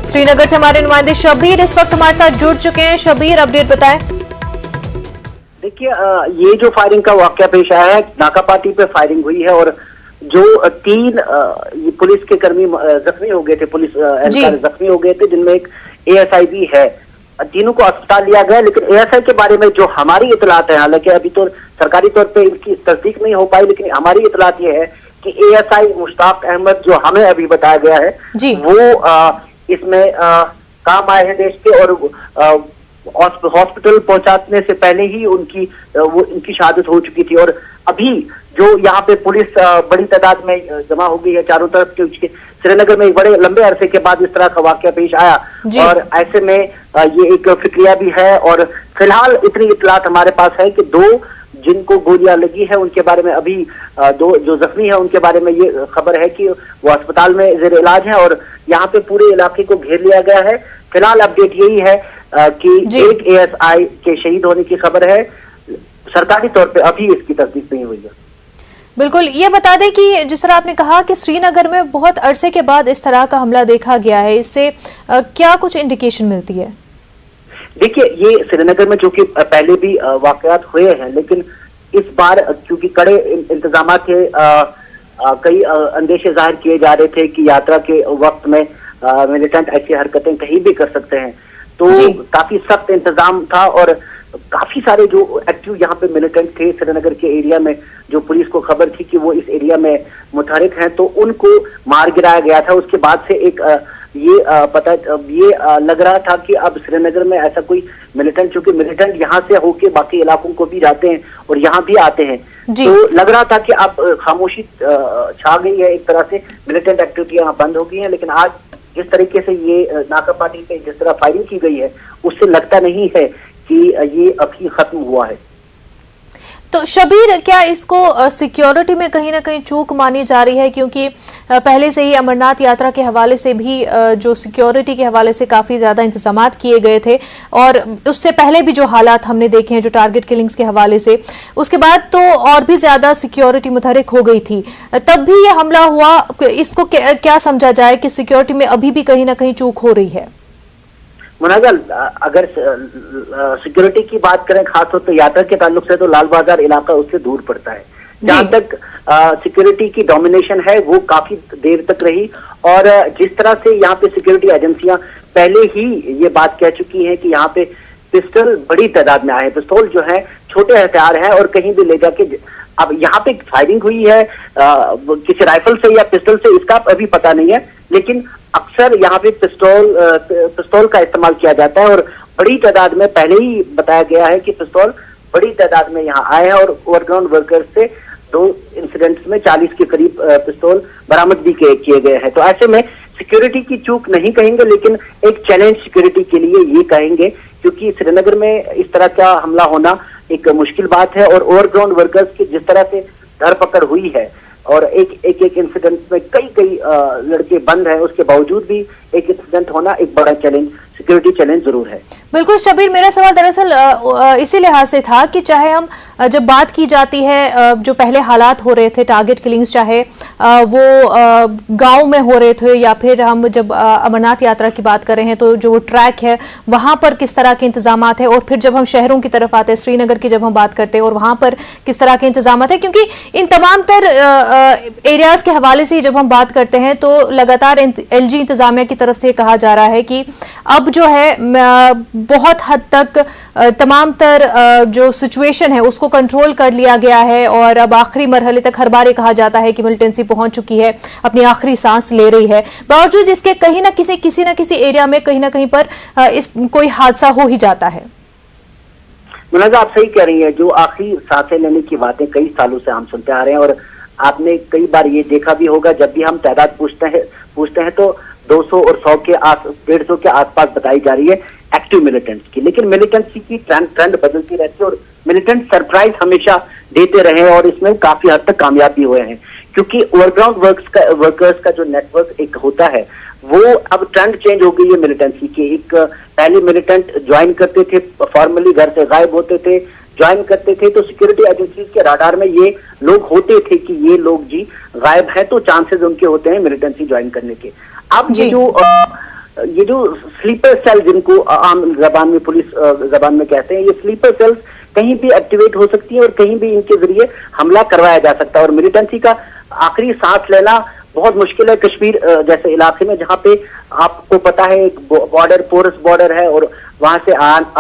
श्रीनगर से हमारे नुमाइंदे शबीर इस वक्त हमारे साथ जुड़ चुके हैं। शबीर, अपडेट बताएं। देखिए, ये जो फायरिंग का वाकया पेश आया है, नाका पार्टी पे फायरिंग हुई है और जो 3 पुलिस के कर्मी जख्मी हो गए थे, पुलिस एहलकार जख्मी हो गए थे, जिनमें एक एएसआई भी है। तीनों को अस्पताल लिया गया, लेकिन एएसआई के बारे में जो हमारी इतलात है, हालांकि अभी तो सरकारी तौर पे इनकी तस्दीक नहीं हो पाई, लेकिन हमारी इतलात ये है कि एएसआई मुश्ताक अहमद जो हमें अभी बताया गया है वो इसमें काम आए हैं देश के, और हॉस्पिटल पहुंचाने से पहले ही उनकी शहादत हो चुकी थी। और अभी जो यहाँ पे पुलिस बड़ी तादाद में जमा हो गई है चारों तरफ के, श्रीनगर में एक बड़े लंबे अरसे के बाद इस तरह का वाकया पेश आया और ऐसे में ये एक फिक्रिया भी है। और फिलहाल इतनी इतलात हमारे पास है कि 2 जिनको गोलियां लगी है उनके बारे में, अभी 2 जो जख्मी है उनके बारे में ये खबर है कि वो अस्पताल में जेर इलाज है और यहाँ पे पूरे इलाके को घेर लिया गया है। फिलहाल अपडेट यही है कि एक एएसआई के शहीद होने की खबर है। सरकारी तौर पे अभी इसकी तस्दीक नहीं हुई है। बिल्कुल, ये बता दें कि जिस तरह आपने कहा कि श्रीनगर में बहुत अरसे के बाद इस तरह का हमला देखा गया है, इससे क्या कुछ इंडिकेशन मिलती है? देखिए, ये श्रीनगर में जो कि पहले भी वाकयात हुए हैं, लेकिन इस बार क्योंकि कड़े इंतजाम थे, कई अंदेशे जाहिर किए जा रहे थे कि यात्रा के वक्त में मिलिटेंट ऐसी हरकतें कहीं भी कर सकते हैं, तो काफी सख्त इंतजाम था और काफी सारे जो एक्टिव यहाँ पे मिलिटेंट थे श्रीनगर के एरिया में, जो पुलिस को खबर थी कि वो इस एरिया में मुतहरिक हैं, तो उनको मार गिराया गया था। उसके बाद से एक ये लग रहा था कि अब श्रीनगर में ऐसा कोई मिलिटेंट, चूंकि मिलिटेंट यहाँ से होके बाकी इलाकों को भी जाते हैं और यहाँ भी आते हैं, तो लग रहा था कि अब खामोशी छा गई है, एक तरह से मिलिटेंट एक्टिविटी यहाँ बंद हो गई है। लेकिन आज जिस तरीके से ये नाका पार्टी पे जिस तरह फायरिंग की गई है, उससे लगता नहीं है कि ये अभी खत्म हुआ है। तो शबीर, क्या इसको सिक्योरिटी में कहीं ना कहीं चूक मानी जा रही है? क्योंकि पहले से ही अमरनाथ यात्रा के हवाले से भी जो सिक्योरिटी के हवाले से काफ़ी ज़्यादा इंतजामात किए गए थे और उससे पहले भी जो हालात हमने देखे हैं जो टारगेट किलिंग्स के हवाले से, उसके बाद तो और भी ज़्यादा सिक्योरिटी मुतहरिक हो गई थी, तब भी ये हमला हुआ। इसको क्या समझा जाए कि सिक्योरिटी में अभी भी कहीं ना कहीं चूक हो रही है? मुनाज़ा, अगर सिक्योरिटी की बात करें खासतौर पर यात्रा के ताल्लुक से, तो लाल बाजार इलाका उससे दूर पड़ता है। जहाँ तक सिक्योरिटी की डोमिनेशन है वो काफी देर तक रही और जिस तरह से यहाँ पे सिक्योरिटी एजेंसियां पहले ही ये बात कह चुकी हैं कि यहाँ पे पिस्टल बड़ी तादाद में आए हैं। पिस्तौल जो है छोटे हथियार है और कहीं भी ले जाके, अब यहाँ पे फायरिंग हुई है किसी राइफल से या पिस्टल से, इसका अभी पता नहीं है, लेकिन अक्सर यहाँ पे पिस्तौल का इस्तेमाल किया जाता है और बड़ी तादाद में, पहले ही बताया गया है कि पिस्तौल बड़ी तादाद में यहाँ आए हैं और ओवरग्राउंड वर्कर्स से 2 इंसिडेंट्स में 40 के करीब पिस्तौल बरामद भी किए गए हैं। तो ऐसे में सिक्योरिटी की चूक नहीं कहेंगे, लेकिन एक चैलेंज सिक्योरिटी के लिए ये कहेंगे, क्योंकि श्रीनगर में इस तरह का हमला होना एक मुश्किल बात है और ओवरग्राउंड वर्कर्स की जिस तरह से धरपकड़ हुई है और एक इंसिडेंट में कई लड़के बंद हैं, उसके बावजूद भी एक इंसिडेंट होना एक बड़ा चैलेंज, सिक्योरिटी चैलेंज जरूर है। बिल्कुल शबीर, मेरा सवाल दरअसल इसी लिहाज से था कि चाहे हम जब बात की जाती है जो पहले हालात हो रहे थे टारगेट किलिंग्स, चाहे वो गांव में हो रहे थे या फिर हम जब अमरनाथ यात्रा की बात कर रहे हैं तो जो ट्रैक है वहां पर किस तरह के इंतजामात है, और फिर जब हम शहरों की तरफ आते हैं, श्रीनगर की जब हम बात करते हैं और वहां पर किस तरह के इंतजामात है, क्योंकि इन तमाम तर एरियाज के हवाले से जब हम बात करते हैं तो लगातार एलजी इंतजामिया की तरफ से कहा जा रहा है कि अब जो है बहुत हद तक तमाम तर जो सिचुएशन है उसको कंट्रोल कर लिया गया है और अब आखिरी मरहले तक हर बार ये कहा जाता है कि मिलिटेंसी पहुंच चुकी है, अपनी आखिरी सांस ले रही है। बावजूद इसके कहीं ना किसी एरिया में कहीं ना कहीं पर कोई हादसा हो ही जाता है। मुनाज़ा, आप सही कह रही है, जो आखिरी सांसें लेने की बातें कई सालों से हम सुनते आ रहे हैं और आपने कई बार ये देखा भी होगा, जब भी हम तादाद पूछते हैं तो 200 और 150 के आसपास बताई जा रही है एक्टिव मिलिटेंट्स की। लेकिन मिलिटेंसी की ट्रेंड बदलती रहती है और मिलिटेंट सरप्राइज हमेशा देते रहे और इसमें काफी हद तक कामयाब भी हुए हैं, क्योंकि ओवरग्राउंड वर्कर्स का जो नेटवर्क एक होता है वो अब ट्रेंड चेंज हो गई है मिलिटेंसी की। एक पहले मिलिटेंट ज्वाइन करते थे, फॉर्मली घर से गायब होते थे, ज्वाइन करते थे तो सिक्योरिटी एजेंसीज के राडार में ये लोग होते थे कि ये लोग जी गायब हैं, तो चांसेस उनके होते हैं मिलिटेंसी ज्वाइन करने के। अब ये जो स्लीपर सेल जिनको आम जबान में पुलिस जबान में कहते हैं, ये स्लीपर सेल्स कहीं भी एक्टिवेट हो सकती है और कहीं भी इनके जरिए हमला करवाया जा सकता है और मिलिटेंसी का आखिरी सांस लेना बहुत मुश्किल है कश्मीर जैसे इलाके में, जहाँ पे आपको पता है एक बॉर्डर पोरस बॉर्डर है और वहां से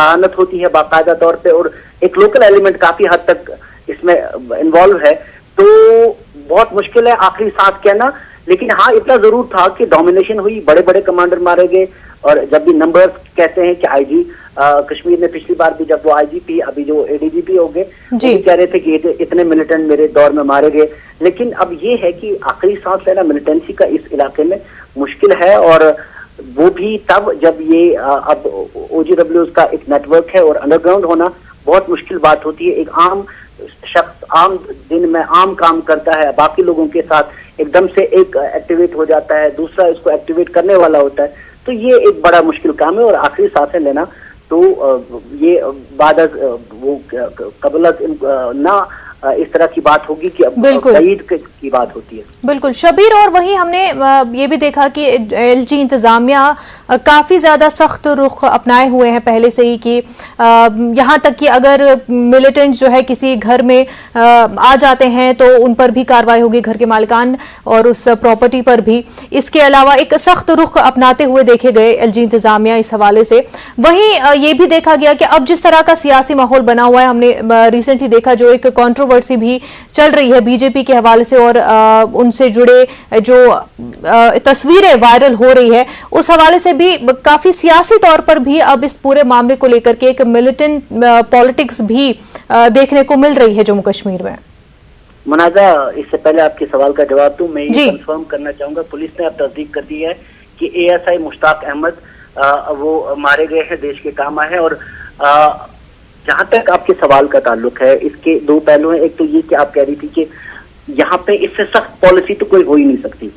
आनत होती है बाकायदा तौर पे और एक लोकल एलिमेंट काफी हद तक इसमें इन्वॉल्व है, तो बहुत मुश्किल है आखिरी सांस कहना। लेकिन हाँ, इतना जरूर था कि डोमिनेशन हुई, बड़े बड़े कमांडर मारे गए और जब भी नंबर्स कहते हैं कि आईजी कश्मीर ने पिछली बार भी जब वो आईजीपी अभी जो एडीजीपी हो गए कह रहे थे कि इतने मिलिटेंट मेरे दौर में मारे गए। लेकिन अब ये है कि आखिरी सांस लेना मिलिटेंसी का इस इलाके में मुश्किल है और वो भी तब जब ये अब ओजीडब्ल्यूज का एक नेटवर्क है और अंडरग्राउंड होना बहुत मुश्किल बात होती है। एक आम शख्स आम दिन में आम काम करता है, बाकी लोगों के साथ एकदम से एक एक्टिवेट हो जाता है, दूसरा इसको एक्टिवेट करने वाला होता है, तो ये एक बड़ा मुश्किल काम है और आखिरी सांसें लेना तो ये बाद वो कबल ना इस तरह की बात होगी कि अब शहीद की बात होती है। बिल्कुल शबीर, और वहीं हमने ये भी देखा कि एलजी इंतजामिया काफ़ी ज़्यादा सख्त रुख अपनाए हुए हैं पहले से ही कि यहाँ तक कि अगर मिलिटेंट जो है किसी घर में आ जाते हैं तो उन पर भी कार्रवाई होगी, घर के मालिकान और उस प्रॉपर्टी पर भी। इसके अलावा एक सख्त रुख अपनाते हुए देखे गए एलजी इंतजामिया इस हवाले से। वहीं ये भी देखा गया कि अब जिस तरह का सियासी माहौल बना हुआ है, हमने रिसेंटली देखा जो एक कंट्रोवर्सी भी चल रही है बीजेपी के हवाले से और उनसे जुड़े जो तस्वीरें वायरल हो रही है उस हवाले से भी काफी सियासी तौर पर भी अब इस पूरे मामले को लेकर के एक मिलिटेंट पॉलिटिक्स भी देखने को मिल रही है जम्मू कश्मीर में। मुनाजा, इससे पहले आपके सवाल का जवाब दूं, मैं ये कंफर्म करना चाहूंगा, पुलिस ने अब तस्दीक कर दी है कि एएसआई मुश्ताक अहमद वो मारे गए हैं, देश के काम आए हैं। और जहां तक आपके सवाल का ताल्लुक है, इसके दो पहलू हैं। एक तो ये कि आप कह रही थी कि यहाँ पे इससे सख्त पॉलिसी तो कोई हो ही नहीं सकती।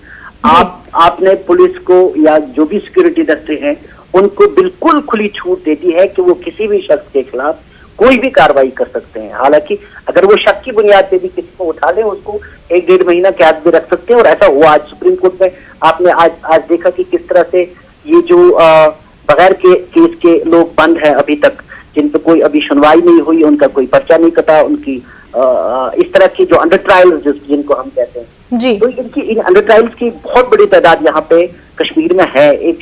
आपने पुलिस को या जो भी सिक्योरिटी दस्ते हैं उनको बिल्कुल खुली छूट देती है कि वो किसी भी शख्स के खिलाफ कोई भी कार्रवाई कर सकते हैं। हालांकि अगर वो शक की बुनियाद पे भी किसी को उठा लें उसको 1-1.5 महीना कैद में रख सकते हैं और ऐसा हुआ आज सुप्रीम कोर्ट में। आपने आज देखा कि किस तरह से ये जो बगैर केस के लोग बंद हैं अभी तक, जिन पर कोई अभी सुनवाई नहीं हुई, उनका कोई पर्चा नहीं कटा, उनकी इस तरह की जो अंडर ट्रायल्स जिनको हम कहते हैं जी, तो इन अंडर ट्रायल्स की बहुत बड़ी तादाद यहाँ पे कश्मीर में है। एक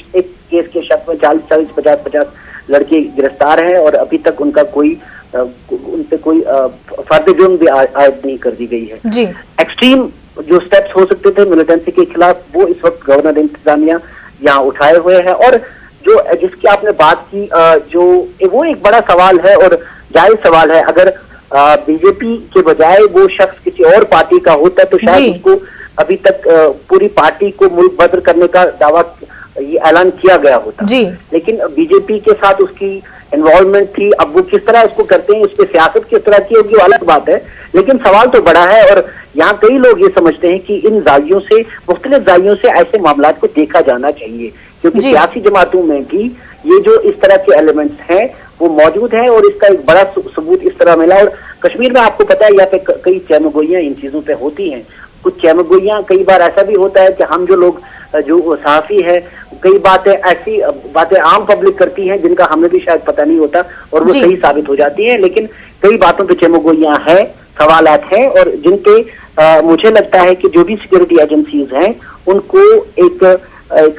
केस के शक में 40, 50 लड़के गिरफ्तार हैं और अभी तक उनका कोई उन पे कोई फर्द जुर्म भी आयद नहीं कर दी गई है जी। एक्सट्रीम जो स्टेप्स हो सकते थे मिलिटेंसी के खिलाफ वो इस वक्त गवर्नर इंतजामिया यहाँ उठाए हुए हैं। और जो जिसकी आपने बात की जो वो एक बड़ा सवाल है और जायज सवाल है। अगर बीजेपी के बजाय वो शख्स किसी और पार्टी का होता तो शायद उसको अभी तक पूरी पार्टी को मुल्क बदर करने का दावा ये ऐलान किया गया होता जी। लेकिन बीजेपी के साथ उसकी इन्वॉल्वमेंट थी। अब वो किस तरह इसको करते हैं, उस पर सियासत किस तरह की होगी अलग बात है, लेकिन सवाल तो बड़ा है। और यहाँ कई लोग ये समझते हैं कि इन जावियों से, मुख्तलिफ जावियों से ऐसे मामला को देखा जाना चाहिए, क्योंकि सियासी जमातों में भी ये जो इस तरह के एलिमेंट्स हैं वो मौजूद है और इसका एक बड़ा सबूत इस तरह मिला। और कश्मीर में आपको पता है यहाँ पे कई चैमगोइयां इन चीजों पे होती हैं। कुछ चैमगोइयां, कई बार ऐसा भी होता है कि हम जो लोग जो सहाफी है कई बातें ऐसी बातें आम पब्लिक करती हैं जिनका हमें भी शायद पता नहीं होता और वो सही साबित हो जाती है, लेकिन कई बातों पे चैमगोइयां हैं, सवालात हैं और जिनपे मुझे लगता है कि जो भी सिक्योरिटी एजेंसीज हैं उनको एक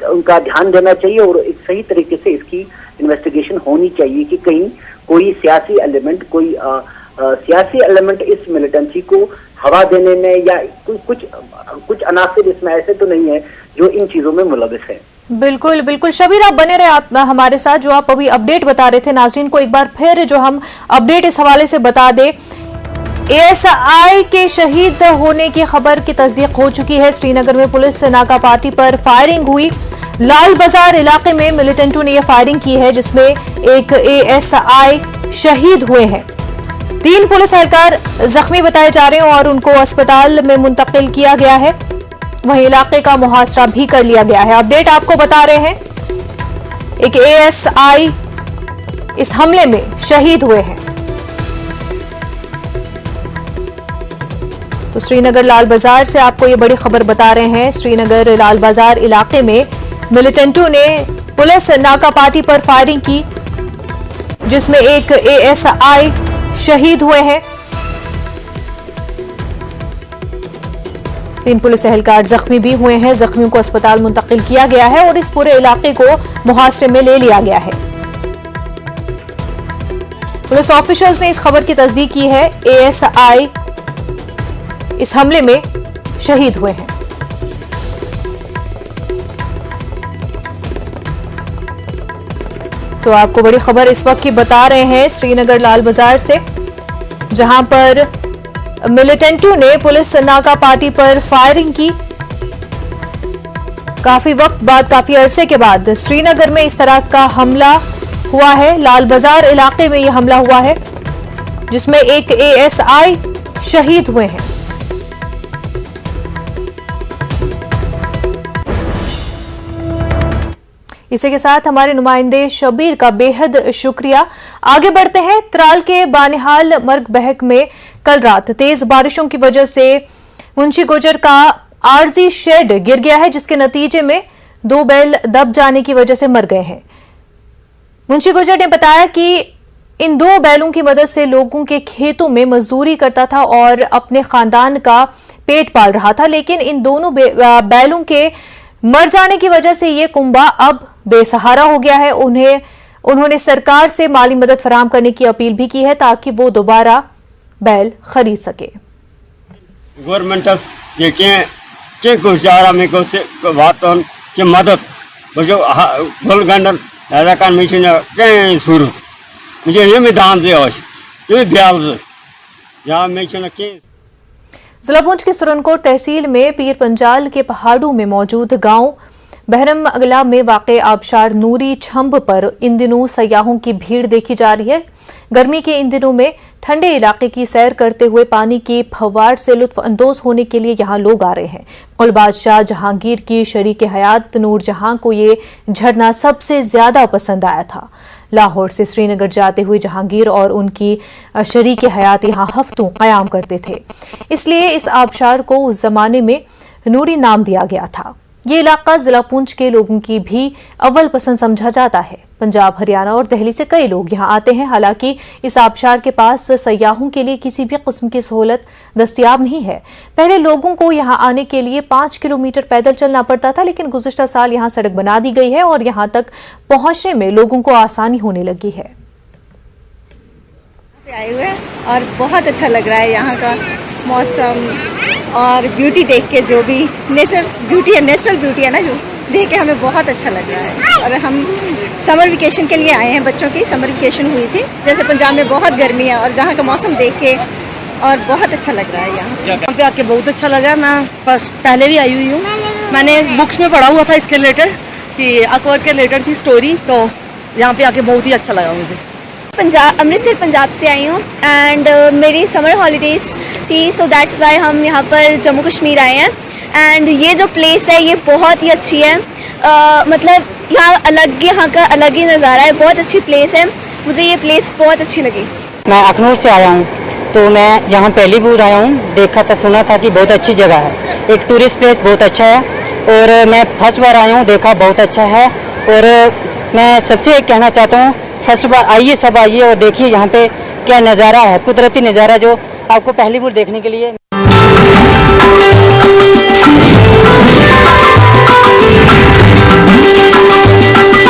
उनका ध्यान देना चाहिए और एक सही तरीके से इसकी इन्वेस्टिगेशन होनी चाहिए कि कहीं कोई सियासी एलिमेंट इस मिलिटेंसी को हवा देने में या कुछ अनासिर इसमें ऐसे तो नहीं है जो इन चीजों में मुलविस है। बिल्कुल बिल्कुल शबीर, आप बने रहे आप हमारे साथ। जो आप अभी अपडेट बता रहे थे नाज़रीन को एक बार फिर जो हम अपडेट इस हवाले से बता दें, एएसआई के शहीद होने की खबर की तस्दीक हो चुकी है। श्रीनगर में पुलिस नाका पार्टी पर फायरिंग हुई। लाल बाजार इलाके में मिलिटेंटों ने यह फायरिंग की है, जिसमें एक एएसआई शहीद हुए हैं। 3 पुलिस एहलकार जख्मी बताए जा रहे हैं और उनको अस्पताल में मुंतकिल किया गया है। वहीं इलाके का मुहासरा भी कर लिया गया है। अपडेट आपको बता रहे हैं, एक एएसआई इस हमले में शहीद हुए हैं। तो श्रीनगर लाल बाजार से आपको ये बड़ी खबर बता रहे हैं। श्रीनगर लाल बाजार इलाके में मिलिटेंटों ने पुलिस नाका पार्टी पर फायरिंग की, जिसमें एक एएसआई शहीद हुए हैं। 3 पुलिस एहलकार जख्मी भी हुए हैं। जख्मियों को अस्पताल मुंतकिल किया गया है और इस पूरे इलाके को मुहासरे में ले लिया गया है। पुलिस ऑफिसर्स ने इस खबर की तस्दीक की है। एएसआई इस हमले में शहीद हुए हैं। तो आपको बड़ी खबर इस वक्त की बता रहे हैं श्रीनगर लाल बाजार से, जहां पर मिलिटेंटों ने पुलिस नाका पार्टी पर फायरिंग की। काफी वक्त बाद, काफी अरसे के बाद श्रीनगर में इस तरह का हमला हुआ है। लाल बाजार इलाके में यह हमला हुआ है, जिसमें एक एएसआई शहीद हुए हैं। इसी के साथ हमारे नुमाइंदे शबीर का बेहद शुक्रिया। आगे बढ़ते हैं। त्राल के बानिहाल मर्ग बहक में कल रात तेज बारिशों की वजह से मुंशी गुजर का आरजी शेड गिर गया है, जिसके नतीजे में 2 बैल दब जाने की वजह से मर गए हैं। मुंशी गुजर ने बताया कि इन 2 बैलों की मदद से लोगों के खेतों में मजदूरी करता था और अपने खानदान का पेट पाल रहा था, लेकिन इन दोनों बैलों के मर जाने की वजह से ये कुंबा अब बेसहारा हो गया है। उन्होंने सरकार से माली मदद फराहम करने की अपील भी की है, ताकि वो दोबारा बैल खरीद सके। गवर्नमेंट के गुजारा में के मदद फुल गंडन ऐसा कान मिशन के सूरत मुझे ये मैदान से आज ये ब्याल यहाँ मिशन के जिला पुंछ के सुरनकोट तहसील में पीर पंजाल के पहाड़ों में मौजूद गांव बहरम अगला में वाक़े आबशार नूरी छंब पर इन दिनों सयाहों की भीड़ देखी जा रही है। गर्मी के इन दिनों में ठंडे इलाके की सैर करते हुए पानी की फव्वार से लुत्फ अंदोज होने के लिए यहाँ लोग आ रहे हैं। मुगल बादशाह जहांगीर की शरीक हयात नूरजहां को ये झरना सबसे ज्यादा पसंद आया था। लाहौर से श्रीनगर जाते हुए जहांगीर और उनकी शरीक हयात यहाँ हफ्तों कयाम करते थे, इसलिए इस आबशार को उस जमाने में नूरी नाम दिया गया था। ये इलाका जिला पुंछ के लोगों की भी अव्वल पसंद समझा जाता है। पंजाब, हरियाणा और दिल्ली से कई लोग यहाँ आते हैं। हालांकि इस आबशार के पास सयाहों के लिए किसी भी किस्म की सहूलत दस्तयाब नहीं है। पहले लोगों को यहाँ आने के लिए 5 किलोमीटर पैदल चलना पड़ता था, लेकिन गुज़िश्ता साल यहाँ सड़क बना दी गई है और यहाँ तक पहुँचने में लोगों को आसानी होने लगी है। आए हुए और बहुत अच्छा लग रहा है यहाँ का मौसम और ब्यूटी देख के, जो भी नेचर ब्यूटी है, नेचुरल ब्यूटी है ना, जो देख के हमें बहुत अच्छा लग रहा है। और हम समर वेकेशन के लिए आए हैं, बच्चों की समर वेकेशन हुई थी। जैसे पंजाब में बहुत गर्मी है और जहाँ का मौसम देख के और बहुत अच्छा लग रहा है। यहाँ पे आके बहुत अच्छा लगा। मैं पहले भी आई हुई हूँ, मैंने बुक्स में पढ़ा हुआ था इसके रिलेटेड कि अकबर के रिलेटेड थी स्टोरी, तो यहाँ पे आके बहुत ही अच्छा लगा मुझे। अमृतसर पंजाब से आई हूँ एंड मेरी समर हॉलीडेज थी, सो दैट्स वाई हम यहाँ पर जम्मू कश्मीर आए हैं। एंड ये जो प्लेस है ये बहुत ही अच्छी है, मतलब यहाँ का अलग ही नज़ारा है, बहुत अच्छी प्लेस है। मुझे ये प्लेस बहुत अच्छी लगी। मैं अखनूर से आया हूँ, तो मैं यहाँ पहली बार आया हूँ, देखा था, सुना था कि बहुत अच्छी जगह है, एक टूरिस्ट प्लेस बहुत अच्छा है। और मैं फर्स्ट बार आया हूँ, देखा बहुत अच्छा है। और मैं सबसे एक कहना चाहता हूँ, फर्स्ट बार आइए, सब आइए और देखिए यहाँ पे क्या नज़ारा है, कुदरती नज़ारा जो आपको पहली बार देखने के लिए